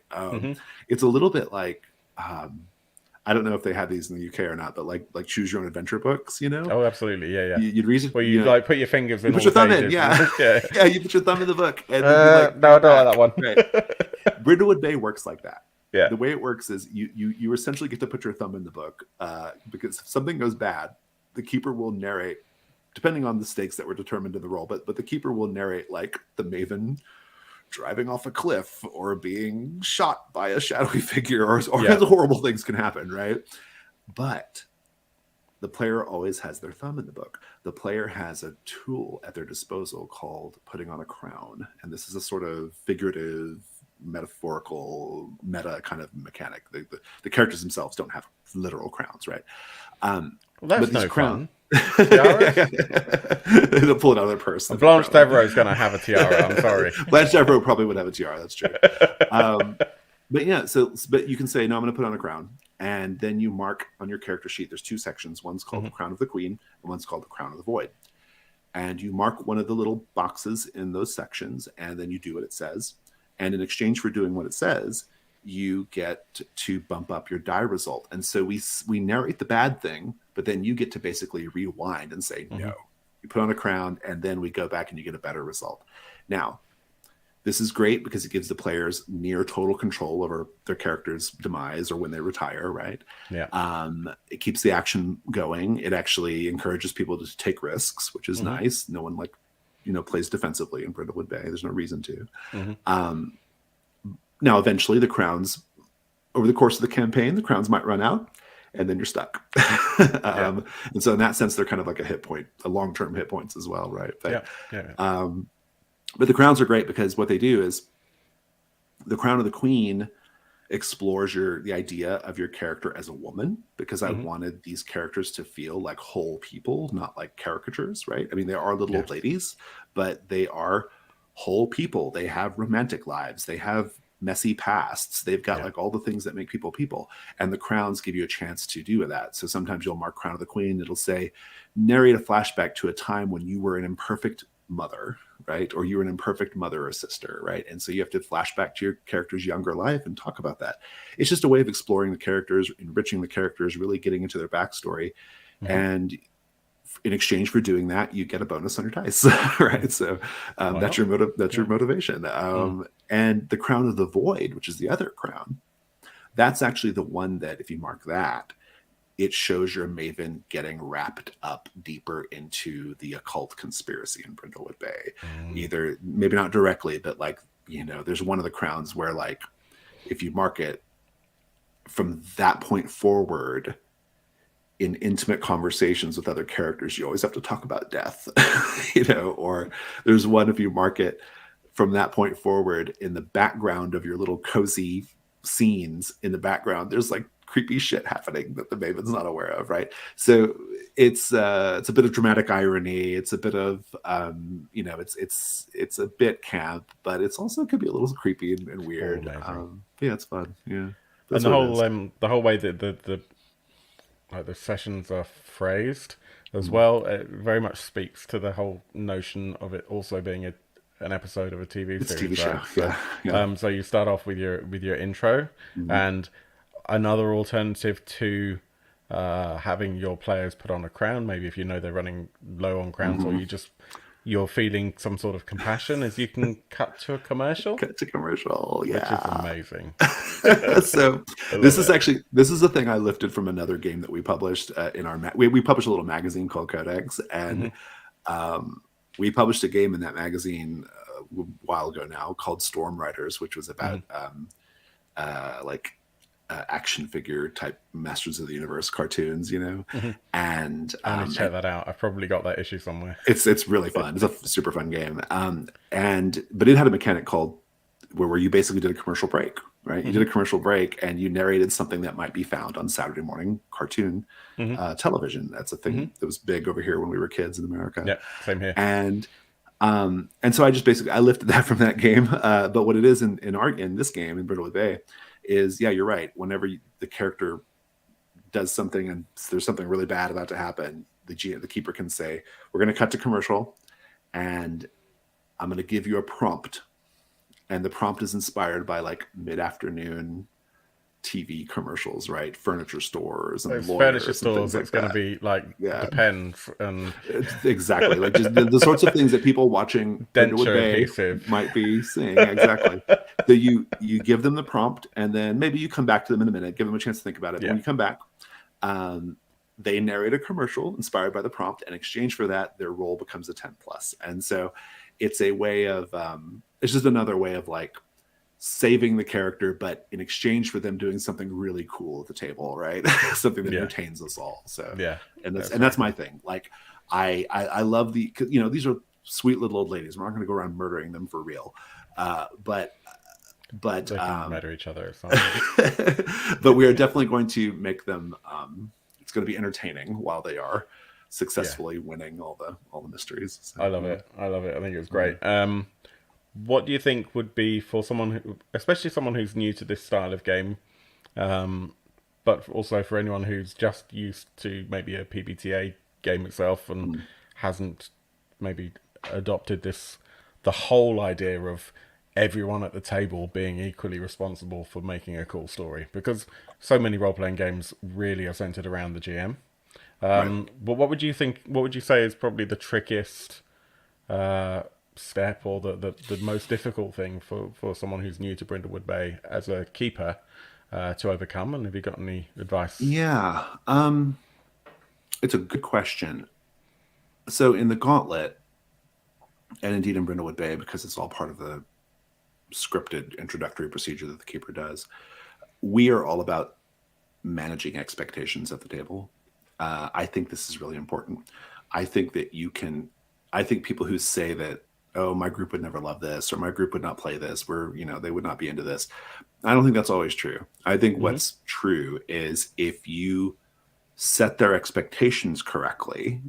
It's a little bit like, I don't know if they have these in the UK or not, but like choose your own adventure books, you know? Oh, absolutely, yeah. You'd read, well, you like put your fingers in, you put your thumb in, yeah. You put your thumb in the book, and then no, I don't like that one. Right. Brindlewood Bay works like that. Yeah. The way it works is you essentially get to put your thumb in the book, because if something goes bad, the keeper will narrate, depending on the stakes that were determined in the roll, but the keeper will narrate like the maven driving off a cliff or being shot by a shadowy figure or horrible things can happen, right? But the player always has their thumb in the book. The player has a tool at their disposal called putting on a crown. And this is a sort of figurative, metaphorical, meta kind of mechanic. The characters themselves don't have literal crowns, right? Well, that's no fun. Tiaras? They'll pull another person. Blanche Devereaux's going to have a tiara. I'm sorry. Blanche Devereaux probably would have a tiara. That's true. But yeah, but you can say, no, I'm going to put on a crown. And then you mark on your character sheet, there's two sections. One's called the Crown of the Queen, and one's called the Crown of the Void. And you mark one of the little boxes in those sections, and then you do what it says. And in exchange for doing what it says, you get to bump up your die result. And so we narrate the bad thing, but then you get to basically rewind and say, no. You put on a crown, and then we go back and you get a better result. Now, this is great because it gives the players near total control over their character's demise or when they retire, right? Yeah. It keeps the action going. It actually encourages people to take risks, which is nice. No one plays defensively in Brindlewood Bay. There's no reason to. Now, eventually, the crowns, over the course of the campaign, the crowns might run out, and then you're stuck. And so in that sense, they're kind of like a hit point, a long-term hit points as well, right? But, but the crowns are great because what they do is the Crown of the Queen explores the idea of your character as a woman, because I wanted these characters to feel like whole people, not like caricatures, right? I mean, they are little old ladies, but they are whole people. They have romantic lives. They have messy pasts. They've got like all the things that make people, and the crowns give you a chance to do that. So sometimes you'll mark Crown of the Queen. It'll say, narrate a flashback to a time when you were an imperfect mother, right? Or you were an imperfect mother or sister, right? And so you have to flash back to your character's younger life and talk about that. It's just a way of exploring the characters, enriching the characters, really getting into their backstory. And in exchange for doing that, you get a bonus on your dice, right? So that's your motivation. And the Crown of the Void, which is the other crown, that's actually the one that if you mark that, it shows your maven getting wrapped up deeper into the occult conspiracy in Brindlewood Bay. Either, maybe not directly, but like, there's one of the crowns where like, if you mark it from that point forward, in intimate conversations with other characters, you always have to talk about death, or there's one, if you mark it from that point forward, in the background of your little cozy scenes in the background, there's like creepy shit happening that the maven's not aware of, right? So it's a bit of dramatic irony. It's a bit of, it's a bit camp, but it's also could be a little creepy and weird. Yeah, it's fun. Yeah. That's and the whole way that the sessions are phrased as well, it very much speaks to the whole notion of it also being an episode of a TV series. TV right? show. So you start off with your intro, and another alternative to having your players put on a crown, maybe if they're running low on crowns, or you're feeling some sort of compassion, is you can cut to a commercial. Which is amazing. So this is a thing I lifted from another game that we published in our we published a little magazine called Codex, and we published a game in that magazine a while ago now called Storm Riders, which was about action figure type Masters of the Universe cartoons, and I need to check that out. I've probably got that issue somewhere. It's really fun. It's a super fun game. But it had a mechanic called where you basically did a commercial break, right? You did a commercial break and you narrated something that might be found on Saturday morning cartoon television. That's a thing that was big over here when we were kids in America. Yeah, same here. And so I just basically I lifted that from that game. But what it is in this game in Brindlewood Bay is, you're right. Whenever the character does something and there's something really bad about to happen, the keeper can say, we're going to cut to commercial and I'm going to give you a prompt. And the prompt is inspired by like mid-afternoon TV commercials, right? Furniture stores and furniture stores. It's going to be like Depends and exactly like just the sorts of things that people watching Brindlewood Bay might be seeing. Exactly. So you give them the prompt, and then maybe you come back to them in a minute, give them a chance to think about it. When you come back, they narrate a commercial inspired by the prompt. In exchange for that, their role becomes a 10+. And so it's a way of it's just another way of like saving the character, but in exchange for them doing something really cool at the table, right? Something that entertains us all. So that's my thing. Like I love these are sweet little old ladies. We're not going to go around murdering them for real, but they can murder each other. But we are definitely going to make them. It's going to be entertaining while they are Yeah, successfully winning all the mysteries. So, I love it. I love it. I think it was great. What do you think would be for someone who, especially someone who's new to this style of game, but also for anyone who's just used to maybe a PBTA game itself and mm, hasn't maybe adopted the whole idea of everyone at the table being equally responsible for making a cool story, because so many role-playing games really are centered around the GM. right. But what would you think? What would you say is probably the trickiest step, or the most difficult thing for someone who's new to Brindlewood Bay as a keeper to overcome? And have you got any advice? Yeah, it's a good question. So in the Gauntlet, and indeed in Brindlewood Bay, because it's all part of the scripted introductory procedure that the keeper does, we are all about managing expectations at the table. I think this is really important. I think that I think people who say that, oh, my group would never love this, or my group would not play this, they would not be into this. I don't think that's always true. I think Mm-hmm. what's true is if you set their expectations correctly,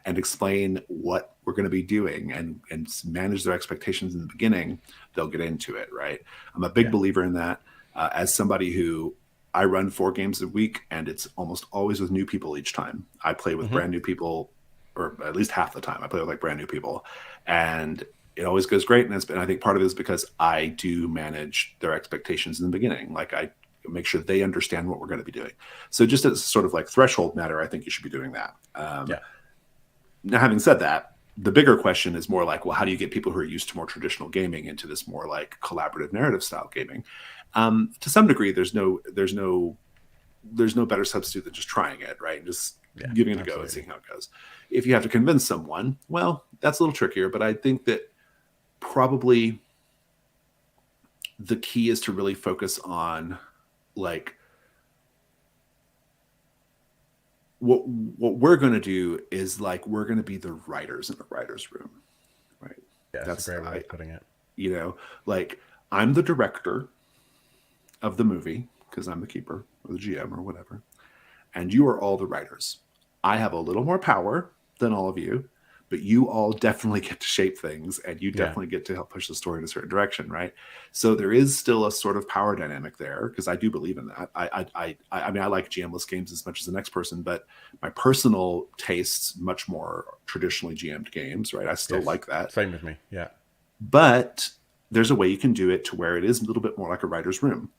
and explain what we're going to be doing and manage their expectations in the beginning, they'll get into it, right? I'm a big Yeah. believer in that. As somebody who I run 4 games a week, and it's almost always with new people each time. I play with Mm-hmm. brand new people, or at least half the time I play with like brand new people, and it always goes great. And I think part of it is because I do manage their expectations in the beginning. Like I make sure they understand what we're going to be doing. So just as sort of like threshold matter, I think you should be doing that. Yeah. Now, having said that, the bigger question is more like, well, how do you get people who are used to more traditional gaming into this more like collaborative narrative style gaming? To some degree, there's no better substitute than just trying it, right? And just Yeah. giving it a Absolutely. go and seeing how it goes. If you have to convince someone, well, that's a little trickier, but I think that probably the key is to really focus on like what we're going to do is like we're going to be the writers in the writers room, right? Yeah, that's a great way of putting it. Like I'm the director of the movie because I'm the keeper or the GM or whatever, and you are all the writers. I have a little more power than all of you, but you all definitely get to shape things, and you definitely get to help push the story in a certain direction, right? So there is still a sort of power dynamic there, because I do believe in that. I mean, I like GM-less games as much as the next person, but my personal tastes much more traditionally GM'd games, right? I still like that. Same with me. Yeah. But there's a way you can do it to where it is a little bit more like a writer's room.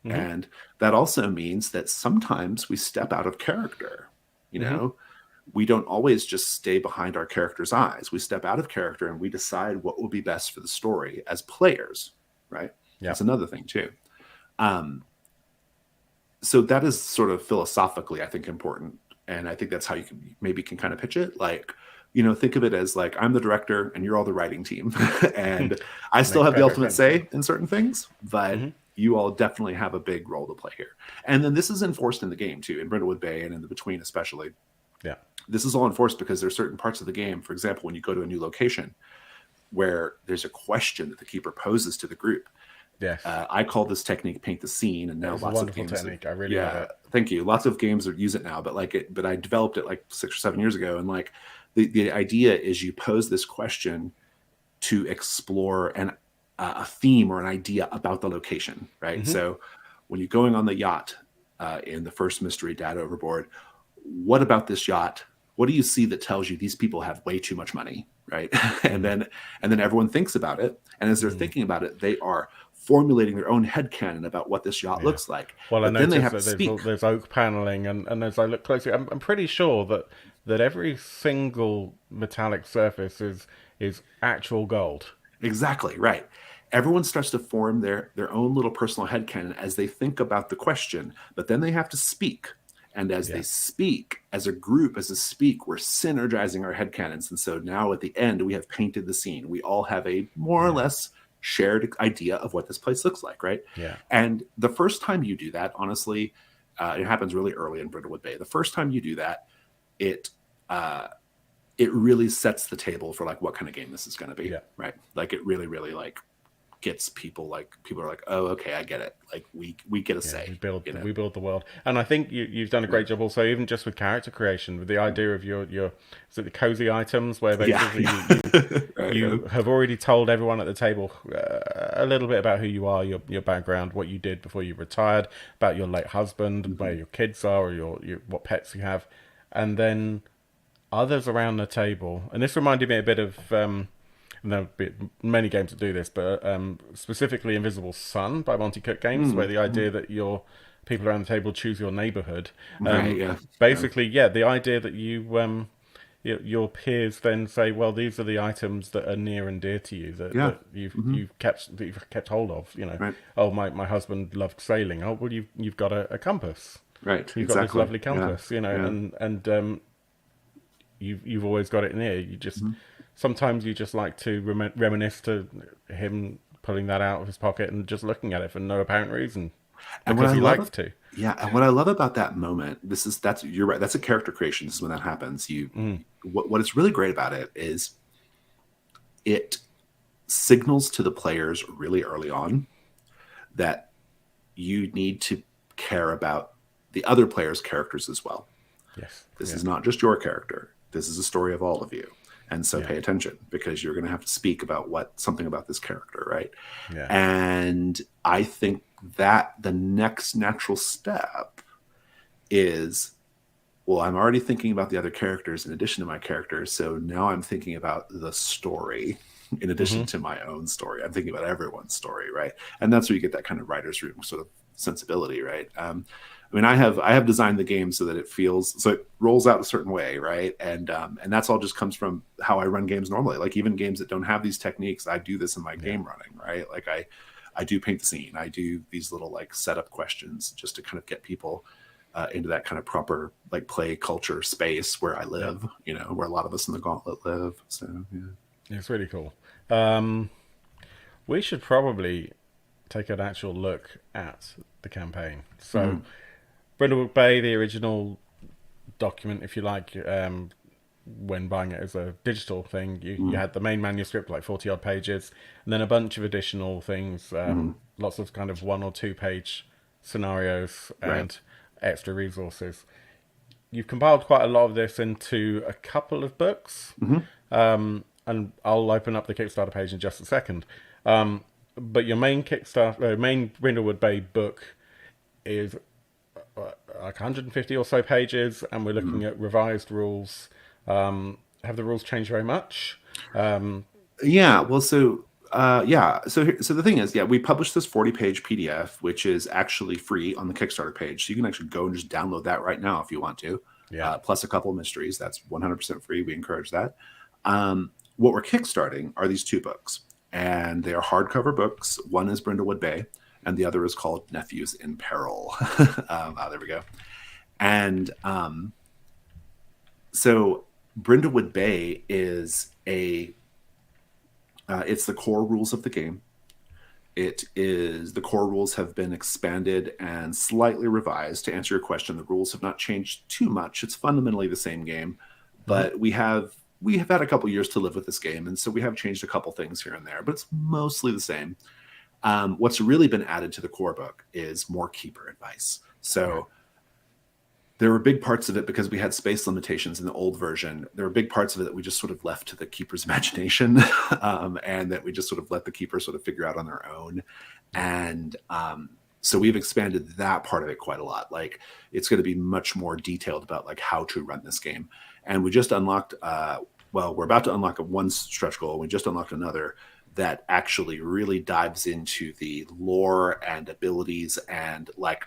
Mm-hmm. And that also means that sometimes we step out of character. We don't always just stay behind our character's eyes. We step out of character and we decide what will be best for the story as players, right? Yeah. That's another thing too. So that is sort of philosophically, I think, important. And I think that's how you can kind of pitch it. Like, think of it as like, I'm the director and you're all the writing team. And I still have the ultimate say in certain things, but you all definitely have a big role to play here. And then this is enforced in the game too, in Brindlewood Bay and in the Between especially. Yeah. This is all enforced because there's certain parts of the game, for example, when you go to a new location, where there's a question that the keeper poses to the group. Yes. I call this technique "paint the scene," and now lots of games. Technique. I really love it. Thank you. Lots of games use it now, but I developed it like 6 or 7 years ago, and like the idea is you pose this question to explore a theme or an idea about the location, right? Mm-hmm. So when you're going on the yacht in the first mystery, Dad Overboard, what about this yacht? What do you see that tells you these people have way too much money, right? and then everyone thinks about it, and as they're thinking about it, they are formulating their own headcanon about what this yacht looks like. Well, but I then they noticed have that to speak. there's oak paneling, and as I look closely, I'm pretty sure that every single metallic surface is actual gold. Exactly, right. Everyone starts to form their own little personal headcanon as they think about the question, but then they have to speak. And as they speak, as a group, we're synergizing our headcanons. And so now at the end, we have painted the scene. We all have a more or less shared idea of what this place looks like, right? Yeah. And the first time you do that, honestly, it happens really early in Brindlewood Bay. The first time you do that, it really sets the table for like what kind of game this is going to be, right? Like it really, really like gets people are like, oh, okay, I get it. Like we get a say. We build the world, and I think you've done a great job also, even just with character creation, with the idea of your is it the cozy items, where basically you have already told everyone at the table a little bit about who you are, your background, what you did before you retired, about your late husband, where your kids are, or your what pets you have, and then others around the table. And this reminded me a bit of there'll be many games that do this, but specifically Invisible Sun by Monty Cook Games, where the idea that your people around the table choose your neighborhood. Basically, the idea that your peers then say, well, these are the items that are near and dear to you, that you've kept hold of. Oh, my husband loved sailing. Oh, well, you've got a compass. Right. You've got this lovely compass. And you've always got it near. You just sometimes you just like to reminisce to him pulling that out of his pocket and just looking at it for no apparent reason, because he likes to. Yeah, and what I love about that moment, you're right. That's a character creation. This is when that happens. What is really great about it is it signals to the players really early on that you need to care about the other players' characters as well. Yes, this is not just your character. This is a story of all of you. And so pay attention, because you're going to have to speak about something about this character, right? Yeah. And I think that the next natural step is, well, I'm already thinking about the other characters in addition to my characters. So now I'm thinking about the story in addition to my own story. I'm thinking about everyone's story, right? And that's where you get that kind of writer's room sort of sensibility, right? I mean, I have designed the game so that it rolls out a certain way, right? And that's all just comes from how I run games normally. Like even games that don't have these techniques, I do this in my game running, right? Like I do paint the scene. I do these little like setup questions just to kind of get people into that kind of proper like play culture space where I live, where a lot of us in the Gauntlet live. So it's really cool. We should probably take an actual look at the campaign. So. Brindlewood Bay, the original document, if you like, when buying it as a digital thing, you had the main manuscript, like 40 odd pages, and then a bunch of additional things, lots of kind of 1 or 2 page scenarios and extra resources. You've compiled quite a lot of this into a couple of books, and I'll open up the Kickstarter page in just a second. But your main main Brindlewood Bay book is like 150 or so pages, and we're looking at revised rules. Have the rules changed very much? So the thing is, we published this 40-page PDF, which is actually free on the Kickstarter page. So you can actually go and just download that right now if you want to. Plus a couple of mysteries. That's 100% free. We encourage that. What we're kickstarting are these 2 books, and they are hardcover books. One is Brindlewood Bay, and the other is called Nephews in Peril. There we go. And so Brindlewood Bay is it's the core rules of the game. The core rules have been expanded and slightly revised. To answer your question, the rules have not changed too much. It's fundamentally the same game, but we have had a couple years to live with this game, and so we have changed a couple things here and there, but it's mostly the same. What's really been added to the core book is more keeper advice. So there were big parts of it, because we had space limitations in the old version. There were big parts of it that we just sort of left to the keeper's imagination, and that we just sort of let the keeper sort of figure out on their own. And so we've expanded that part of it quite a lot. Like it's going to be much more detailed about like how to run this game. And we just unlocked, we're about to unlock one stretch goal. We just unlocked another that actually really dives into the lore and abilities and like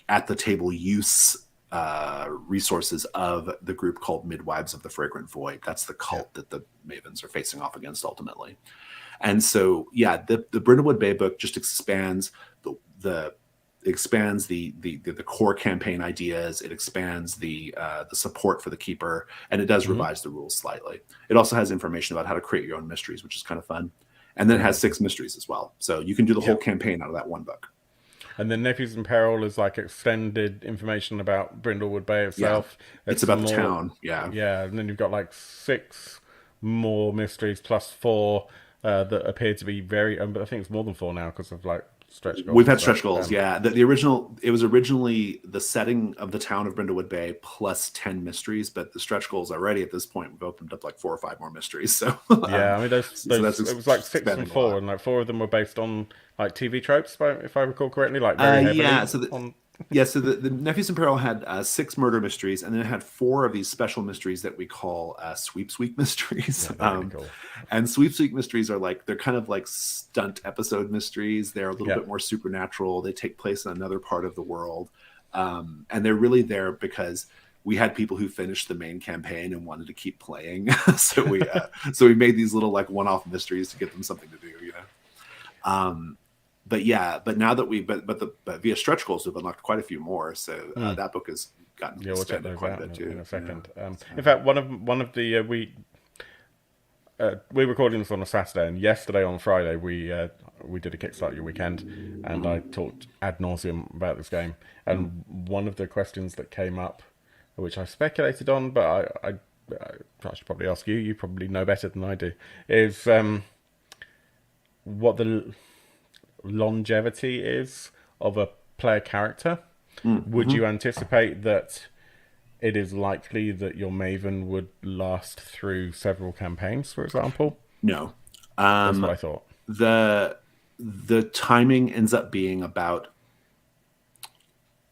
at the table use resources of the group called Midwives of the Fragrant Void. That's the cult that the Mavens are facing off against ultimately. And so, the Brindlewood Bay book just expands the core campaign ideas. It expands the support for the keeper, and it does revise the rules slightly. It also has information about how to create your own mysteries, which is kind of fun. And then it has 6 mysteries as well. So you can do the whole campaign out of that one book. And then Nephews in Peril is like extended information about Brindlewood Bay itself. It's about the town. Yeah, and then you've got like 6 more mysteries plus 4 that appear to be very. But I think it's more than 4 now because of like stretch goals We've and had stuff. stretch goals, yeah. The original, it was originally the setting of the town of Brindlewood Bay plus 10 mysteries, but the stretch goals already at this point, we've opened up like 4 or 5 more mysteries. So, Yeah, I mean, so that's it was like 6 and expanding a 4, lot. and like 4 of them were based on like TV tropes, if I recall correctly, like very Yeah, heavily so on. the Nephews in Peril had 6 murder mysteries, and then it had 4 of these special mysteries that we call Sweeps Week mysteries. Yeah, they're really cool. And Sweeps Week mysteries are like, they're kind of like stunt episode mysteries. They're a little Yeah. bit more supernatural. They take place in another part of the world. And they're really there because we had people who finished the main campaign and wanted to keep playing. So we made these little like one-off mysteries to give them something to do, you know. But yeah, but now that but via stretch goals, we've unlocked quite a few more. So that book has gotten Yeah, we'll check expanded those quite out a bit too. in a second. Yeah. In fact, one of the we're recording this on a Saturday, and yesterday on Friday we did a Kickstarter weekend, and I talked ad nauseum about this game. And one of the questions that came up, which I speculated on, but I should probably ask you. You probably know better than I do. Is what the longevity is of a player character. Would you anticipate that it is likely that your Maven would last through several campaigns, for example? No, That's what I thought. the timing ends up being about,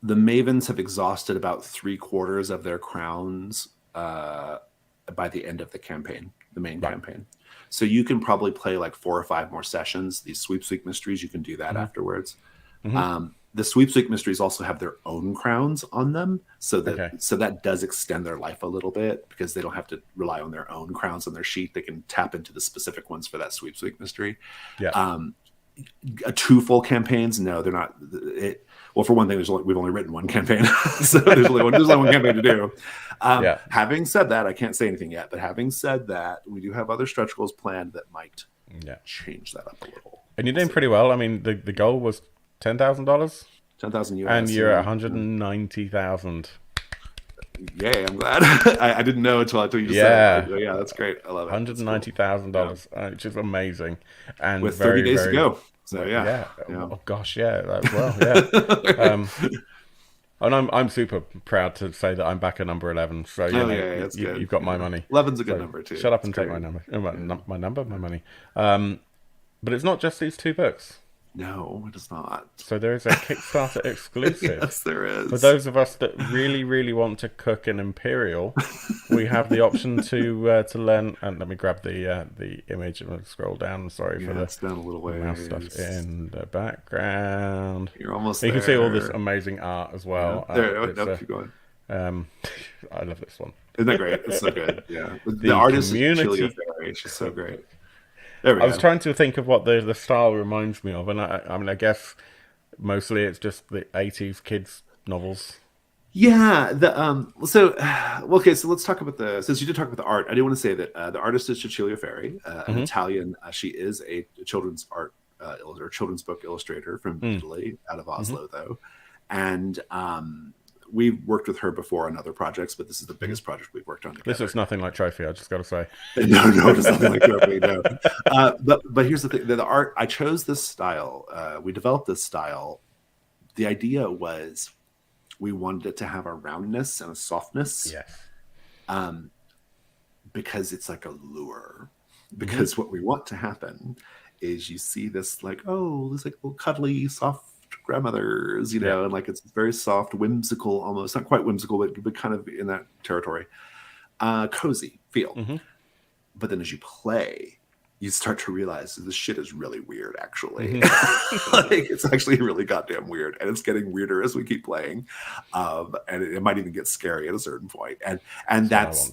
the Mavens have exhausted about 3/4 of their crowns by the end of the campaign, the main campaign. So you can probably play like 4 or 5 more sessions. These Sweeps Week mysteries, you can do that afterwards. The Sweeps Week mysteries also have their own crowns on them, so that does extend their life a little bit because they don't have to rely on their own crowns on their sheet. They can tap into the specific ones for that Sweeps Week mystery. Yeah. 2 full campaigns, no, they're not. Well, for one thing, we've only written 1 campaign, so there's only one campaign to do. Having said that, I can't say anything yet. But having said that, we do have other stretch goals planned that might change that up a little. And you're doing pretty well. I mean, the goal was $10,000, $10,000 US, and you're at 190,000. Yay! I'm glad. I didn't know until you just said it. Yeah, that's great. I love it. $190,000, which is amazing. And with 30 days to go. So yeah. Oh gosh, yeah, that well, yeah. And I'm super proud to say that I'm back at number 11. So you've got my money. 11's a good number too. Shut up and take my number. My money. But it's not just these 2 books. No, it is not. So there is a Kickstarter exclusive. Yes, there is. For those of us that really, really want to cook an Imperial, we have the option to learn. And let me grab the image and scroll down. Sorry for it's down a little way. Mouse stuff in the background. You're almost you there. can see all this amazing art as well. Keep going. I love this one. Isn't that great? It's so good. Yeah, the artist is Julia Ferry. She's so great. I was trying to think of what the style reminds me of, and I mean, I guess mostly it's just the 80s kids novels. Yeah. So let's talk about since you did talk about the art, I do want to say that the artist is Cecilia Ferri, an Italian. She is a children's art or children's book illustrator from Italy, out of Oslo, though. And we've worked with her before on other projects, but this is the biggest project we've worked on together. This looks nothing like Trophy, I just got to say. No, it's nothing like Trophy, no. But here's the thing. The art, I chose this style. We developed this style. The idea was we wanted it to have a roundness and a softness. Yes. Because it's like a lure. Because what we want to happen is you see this like, oh, this like little cuddly, soft grandmothers, you know, and like it's very soft, whimsical, almost not quite whimsical, but kind of in that territory, cozy feel. But then as you play, you start to realize this shit is really weird, actually. Like it's actually really goddamn weird, and it's getting weirder as we keep playing, and it might even get scary at a certain point. And that's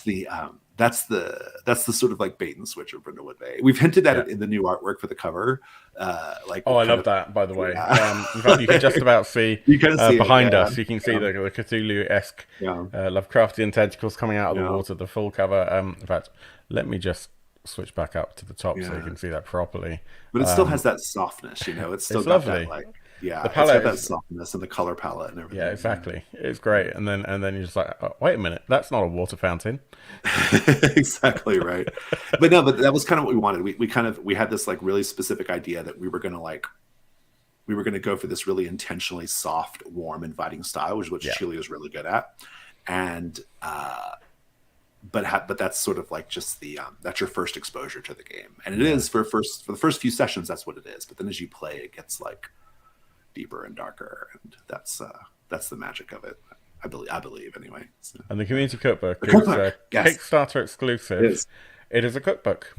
the sort of like bait and switch of Brindlewood Bay. We've hinted at it in the new artwork for the cover. I love that, by the way. In fact, you can just about see, behind us. You can see the Cthulhu-esque Lovecraftian tentacles coming out of the water. The full cover. In fact, let me just switch back up to the top so you can see that properly. But it still has that softness, you know. It's still got lovely. that like. Yeah, The it's got palette that is, softness and the color palette and yeah, everything. exactly. It's great, and then you're just like, oh, wait a minute, that's not a water fountain. Exactly right. But no, but that was kind of what we wanted. We had this like really specific idea that we were gonna go for this really intentionally soft, warm, inviting style, which is what Yeah, Chile is really good at. And but that's sort of like just the that's your first exposure to the game, and it yeah. is for the first few sessions. That's what it is. But then as you play, it gets like deeper and darker, and that's the magic of it. I believe anyway. So, And the yeah. community cookbook The is cookbook, yes, Kickstarter it exclusive. is. It is a cookbook,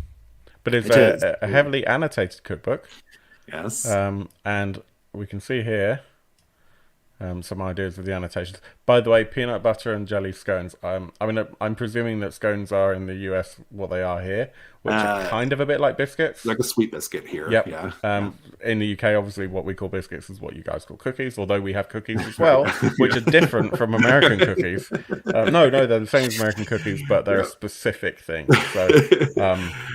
but it's It is. a heavily annotated cookbook. Yes. And we can see here some ideas of the annotations. By the way, peanut butter and jelly scones. I mean, I'm presuming that scones are in the US what they are here, which are Uh, kind of a bit like biscuits. like a sweet biscuit here. Yep. Yeah. Yeah. In the UK, obviously, what we call biscuits is what you guys call cookies, although we have cookies as Right. well, which are different from American cookies. No, they're the same as American cookies, but they're a Yeah. specific thing. So,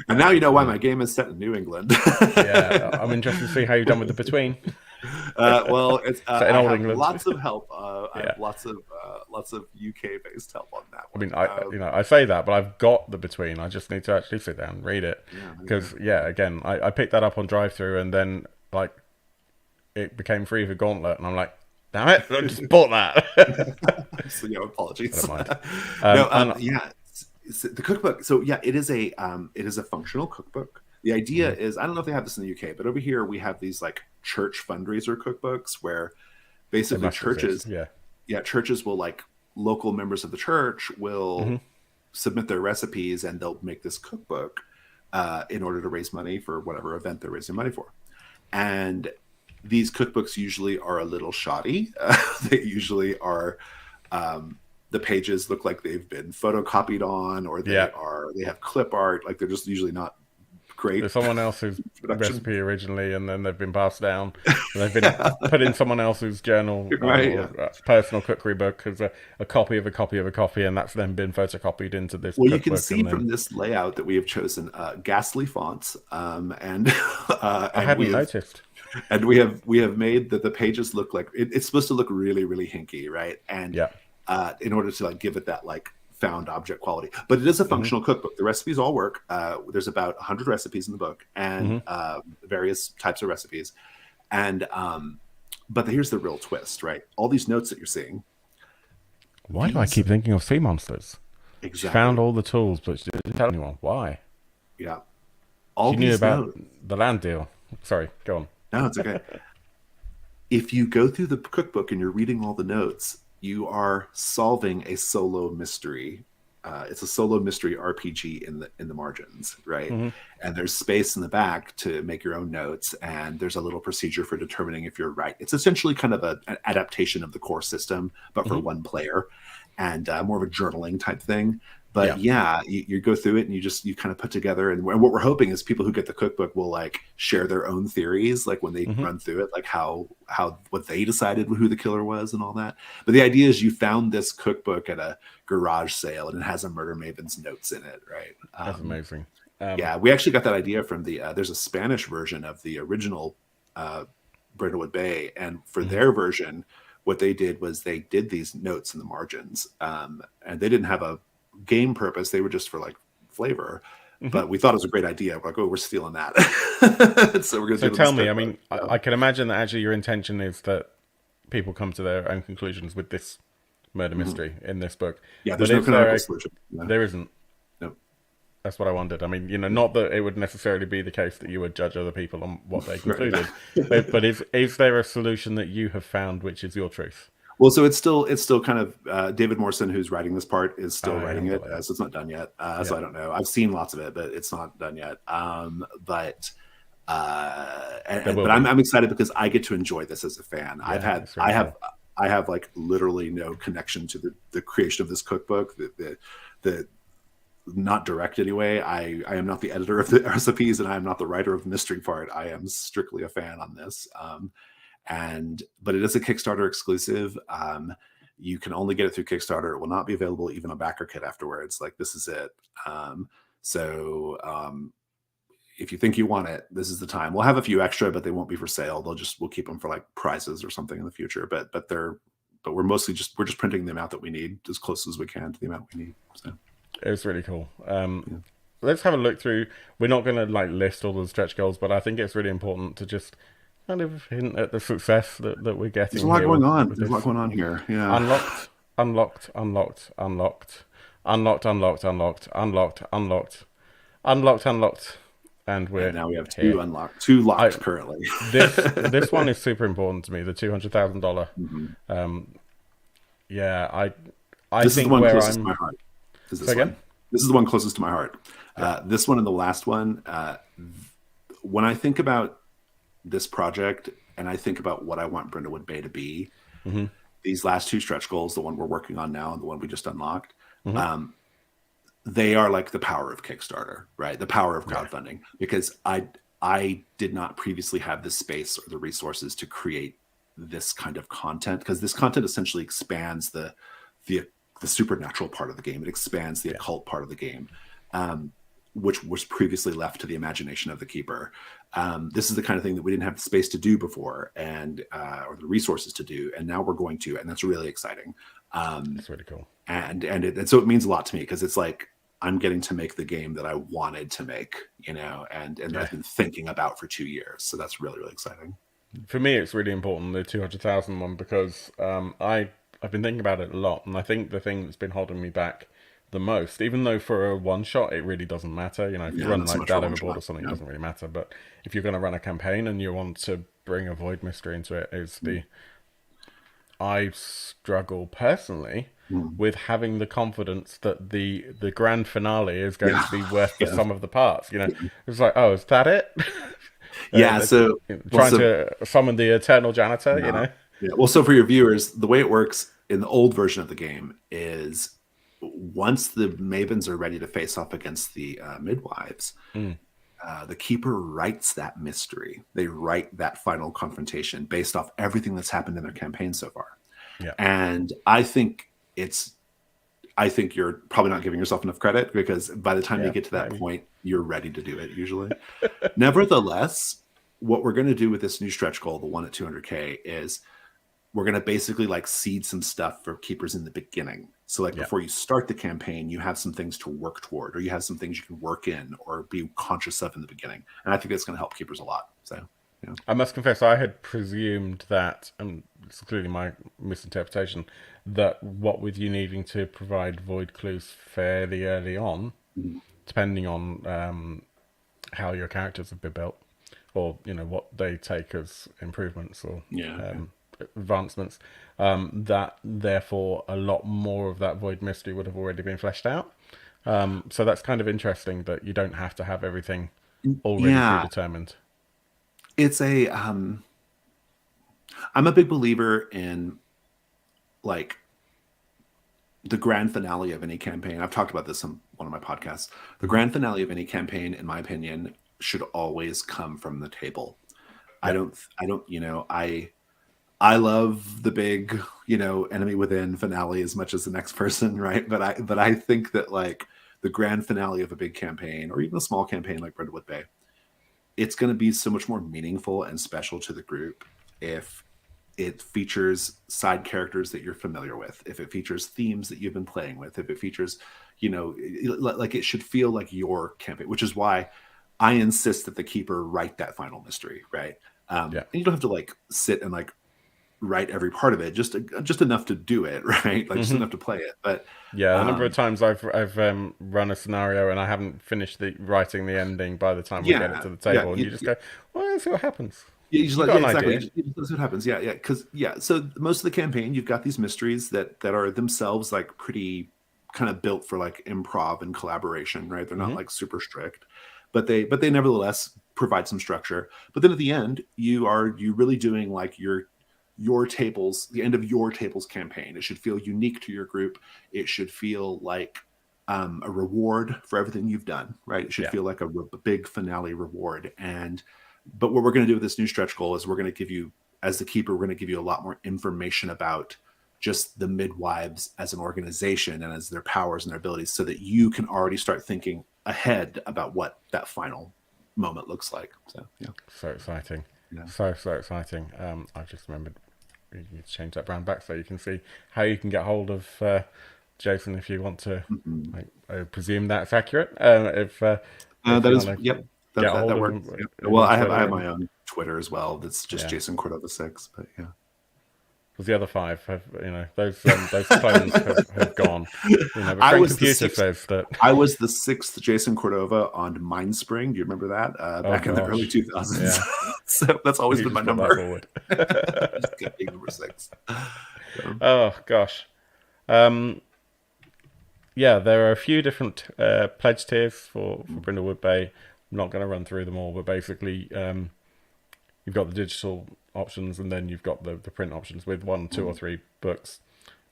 And now you know why my game is set in New England. yeah, I'm interested to see how you've done with the between. Well, it's Set in I Old have England. lots of help. I Yeah. have lots of UK based help on that I one. mean, I say that, but I've got the between. I just need to actually sit down and read it Yeah, because, yeah, again, I picked that up on drive-through, and then like it became free for Gauntlet, and I'm like, damn it, I just bought that. so yeah, apologies. I don't mind. No, And yeah, the cookbook. So yeah, it is a functional cookbook. The idea is, I don't know if they have this in the UK, but over here we have these like church fundraiser cookbooks where they basically must exist. churches, Yeah, churches will like local members of the church will submit their recipes and they'll make this cookbook in order to raise money for whatever event they're raising money for. And these cookbooks usually are a little shoddy. They usually are. The pages look like they've been photocopied on, or they have clip art. Like they're just usually not great. there's someone else's production. recipe originally, and then they've been passed down. And they've been put in someone else's journal Right, or personal cookery book as a copy of a copy of a copy, and that's then been photocopied into this. Well, you can cookbook, see and then, from this layout that we have chosen ghastly fonts, and I and hadn't noticed. and we have made that the pages look like it's supposed to look really really hinky, right? And Yeah. in order to like give it that like found object quality, but it is a functional cookbook. The recipes all work. There's about 100 recipes in the book, and various types of recipes. And but here's the real twist, right? All these notes that you're seeing. Why do I keep thinking of sea monsters? Exactly. She found all the tools, but she didn't tell anyone. Why? Yeah. All She knew these about notes. the land deal. Sorry, go on. No, it's okay. If you go through the cookbook and you're reading all the notes, you are solving a solo mystery. It's a solo mystery RPG in the margins, right? And there's space in the back to make your own notes, and there's a little procedure for determining if you're right. It's essentially kind of an adaptation of the core system, but for one player, and more of a journaling type thing. But you go through it and you kind of put together, and what we're hoping is people who get the cookbook will like share their own theories, like when they run through it, like how what they decided who the killer was and all that. But the idea is you found this cookbook at a garage sale and it has a Murder Maven's notes in it, right? That's amazing. Yeah, we actually got that idea from there's a Spanish version of the original Brindlewood Bay, and for their version, what they did was they did these notes in the margins, and they didn't have a game purpose. They were just for like flavor, but we thought it was a great idea. We're like, oh, we're stealing that. So we're going to tell me, I mean, I can imagine that actually your intention is that people come to their own conclusions with this murder mystery in this book. Yeah, there's But no is there canonical solution. No. There isn't. No. That's what I wondered. I mean, not that it would necessarily be the case that you would judge other people on what they concluded, but is there a solution that you have found which is your truth? Well, so it's still kind of David Morrison, who's writing this part, is still writing it, so it's not done yet. So I don't know. I've seen lots of it, but it's not done yet. But I'm excited because I get to enjoy this as a fan. Yeah, I have like literally no connection to the creation of this cookbook. The not direct anyway. I am not the editor of the recipes, and I am not the writer of the mystery part. I am strictly a fan on this. But it is a Kickstarter exclusive. You can only get it through Kickstarter. It will not be available even a backer kit afterwards. Like, this is it. if you think you want it, this is the time. We'll have a few extra, but they won't be for sale. We'll keep them for like prizes or something in the future. But we're we're just printing the amount that we need as close as we can to the amount we need. So It's really cool. Let's have a look through. We're not going to like list all the stretch goals, but I think it's really important to just kind of hint at the success that we're getting. There's a lot going on. There's a lot going on here. Yeah. Unlocked, unlocked, unlocked, unlocked, unlocked, unlocked, unlocked, unlocked, unlocked, unlocked, unlocked, and now we have here. two locked currently. This one is super important to me. The $200,000. Yeah, I this think is the one where closest I'm. to my heart. This Again? This is the one closest to my heart. This one and the last one. When I think about this project and I think about what I want Brindlewood Bay to be, these last two stretch goals, the one we're working on now and the one we just unlocked, they are like the power of Kickstarter, right? The power of crowdfunding, because I did not previously have the space or the resources to create this kind of content, because this content essentially expands the supernatural part of the game. It expands the occult part of the game, which was previously left to the imagination of the keeper. This is the kind of thing that we didn't have the space to do before, and or the resources to do, and now we're going to, and that's really exciting. It's really cool, and so it means a lot to me, because it's like I'm getting to make the game that I wanted to make, and I've been thinking about for 2 years. So that's really, really exciting. For me, it's really important, the 200,000 one, because I've been thinking about it a lot, and I think the thing that's been holding me back the most, even though for a one shot it really doesn't matter, if you run like that overboard or something, it doesn't really matter. But if you're going to run a campaign and you want to bring a void mystery into it, I struggle personally with having the confidence that the grand finale is going to be worth the sum of the parts. It's like, oh, is that it? So trying to summon the eternal janitor. Yeah. Well, so for your viewers, the way it works in the old version of the game is, once the mavens are ready to face off against the midwives, the keeper writes that mystery. They write that final confrontation based off everything that's happened in their campaign so far. Yeah. And I think you're probably not giving yourself enough credit, because by the time you get to that point, you're ready to do it usually. Nevertheless, what we're going to do with this new stretch goal, the one at 200K, is we're going to basically like seed some stuff for keepers in the beginning. So like before you start the campaign, you have some things to work toward, or you have some things you can work in or be conscious of in the beginning. And I think that's going to help keepers a lot. So, I must confess, I had presumed that, and it's clearly my misinterpretation, that what with you needing to provide void clues fairly early on, depending on how your characters have been built, or what they take as improvements or advancements, that therefore a lot more of that void mystery would have already been fleshed out. So that's kind of interesting that you don't have to have everything already predetermined. It's I'm a big believer in like the grand finale of any campaign. I've talked about this on one of my podcasts. The grand finale of any campaign, in my opinion, should always come from the table. I love the big, enemy within finale as much as the next person, right? But I think that like the grand finale of a big campaign, or even a small campaign like Brindlewood Bay, it's going to be so much more meaningful and special to the group if it features side characters that you're familiar with, if it features themes that you've been playing with, if it features, like it should feel like your campaign, which is why I insist that the keeper write that final mystery, right? And you don't have to like sit and like write every part of it, just enough to do it, right? Like just enough to play it. But a number of times I've run a scenario and I haven't finished writing the ending by the time we get it to the table, and you just go, well, let's see what happens. Yeah, you just like, exactly. You just what happens. Because so most of the campaign, you've got these mysteries that are themselves like pretty kind of built for like improv and collaboration, right? They're not like super strict, but they nevertheless provide some structure. But then at the end, you really doing like your tables, the end of your tables campaign. It should feel unique to your group. It should feel like a reward for everything you've done, right? It should feel like a big finale reward. But what we're going to do with this new stretch goal is we're going to give you, as the keeper, we're going to give you a lot more information about just the midwives as an organization and as their powers and their abilities, so that you can already start thinking ahead about what that final moment looks like. So yeah, So exciting. yeah. So exciting. I just remembered you need to change that brand back so you can see how you can get hold of Jason if you want to. Mm-hmm. I presume that's accurate. If That you is, want to yep. get hold That of works. him Yep. in Well, on I Twitter, have my own Twitter as well. That's just yeah, Jason Cordova 6. But yeah. because the other five have, those clones have gone. But I Frank was the Computer sixth. says that. I was the sixth Jason Cordova on Mindspring. Do you remember that? Oh Back in the early gosh, 2000s. yeah. So that's always You been my just put that number. forward. Just kept being number 6. So. Oh gosh. Um, yeah, there are a few different pledge tiers for Brindlewood Bay. I'm not going to run through them all, but basically, you've got the digital options, and then you've got the print options with 1, 2, or 3 books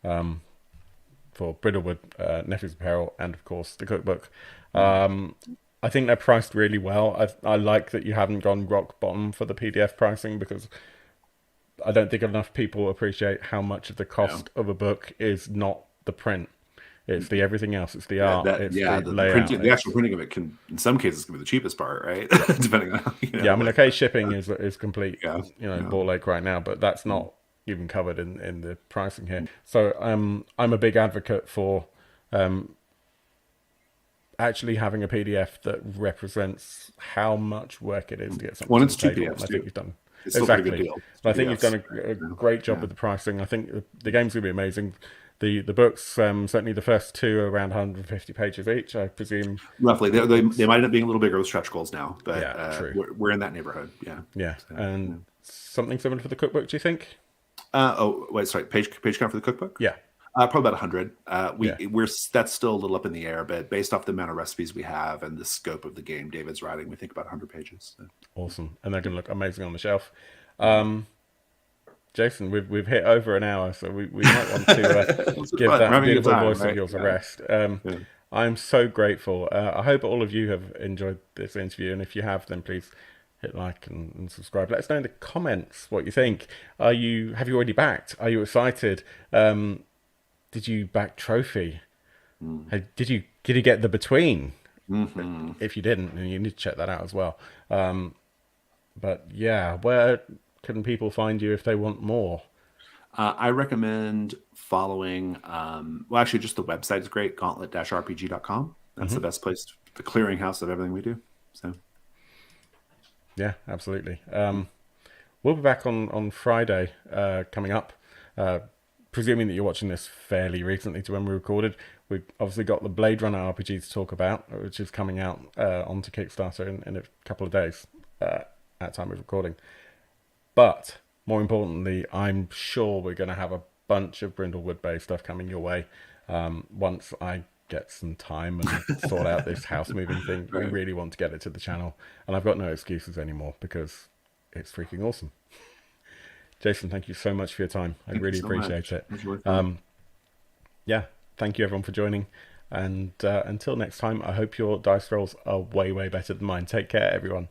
for Brindlewood, Nephew's Apparel, and of course the cookbook. I think they're priced really well. I like that you haven't gone rock bottom for the PDF pricing, because I don't think enough people appreciate how much of the cost of a book is not the print. It's the everything else. It's the art. It's the the layout. printing, the actual printing of it can, in some cases, be the cheapest part, right? Depending on Yeah, I mean, okay, shipping is complete, yeah, ball ache right now, but that's not even covered in the pricing here. So I'm a big advocate for actually having a PDF that represents how much work it is to get something Well, to it's the two table. And PDFs I think too. you've done It's still a pretty good exactly. deal. But I think you've done a great job with the pricing. I think the game's gonna be amazing. The books, certainly the first 2 are around 150 pages each, I presume. Roughly, they might end up being a little bigger with stretch goals now, but Yeah, true. we're in that neighborhood. Yeah. Yeah, So, and something similar for the cookbook, do you think? oh wait, sorry. Page count for the cookbook? Yeah. Probably about 100. Yeah. We're that's still a little up in the air, but based off the amount of recipes we have and the scope of the game David's writing, we think about 100 pages. So. Awesome, and they're going to look amazing on the shelf. Jason, we've hit over an hour, so we might want to give that beautiful voice of yours a rest. I'm so grateful. I hope all of you have enjoyed this interview, and if you have, then please hit like and subscribe. Let us know in the comments what you think. Have you already backed? Are you excited? Did you back Trophy? Did you get the Between? If you didn't, then you need to check that out as well. But yeah, where can people find you if they want more? I recommend following, well, actually, just the website is great, gauntlet-rpg.com. That's the best place, the clearinghouse of everything we do. So, yeah, absolutely. We'll be back on Friday coming up. Presuming that you're watching this fairly recently to when we recorded, we've obviously got the Blade Runner RPG to talk about, which is coming out onto Kickstarter in a couple of days at time of recording. But more importantly, I'm sure we're going to have a bunch of Brindlewood Bay stuff coming your way once I get some time and sort out this house moving thing. We really want to get it to the channel, and I've got no excuses anymore because it's freaking awesome. Jason, thank you so much for your time. I really appreciate it. Yeah, thank you everyone for joining, and until next time, I hope your dice rolls are way better than mine. Take care, everyone.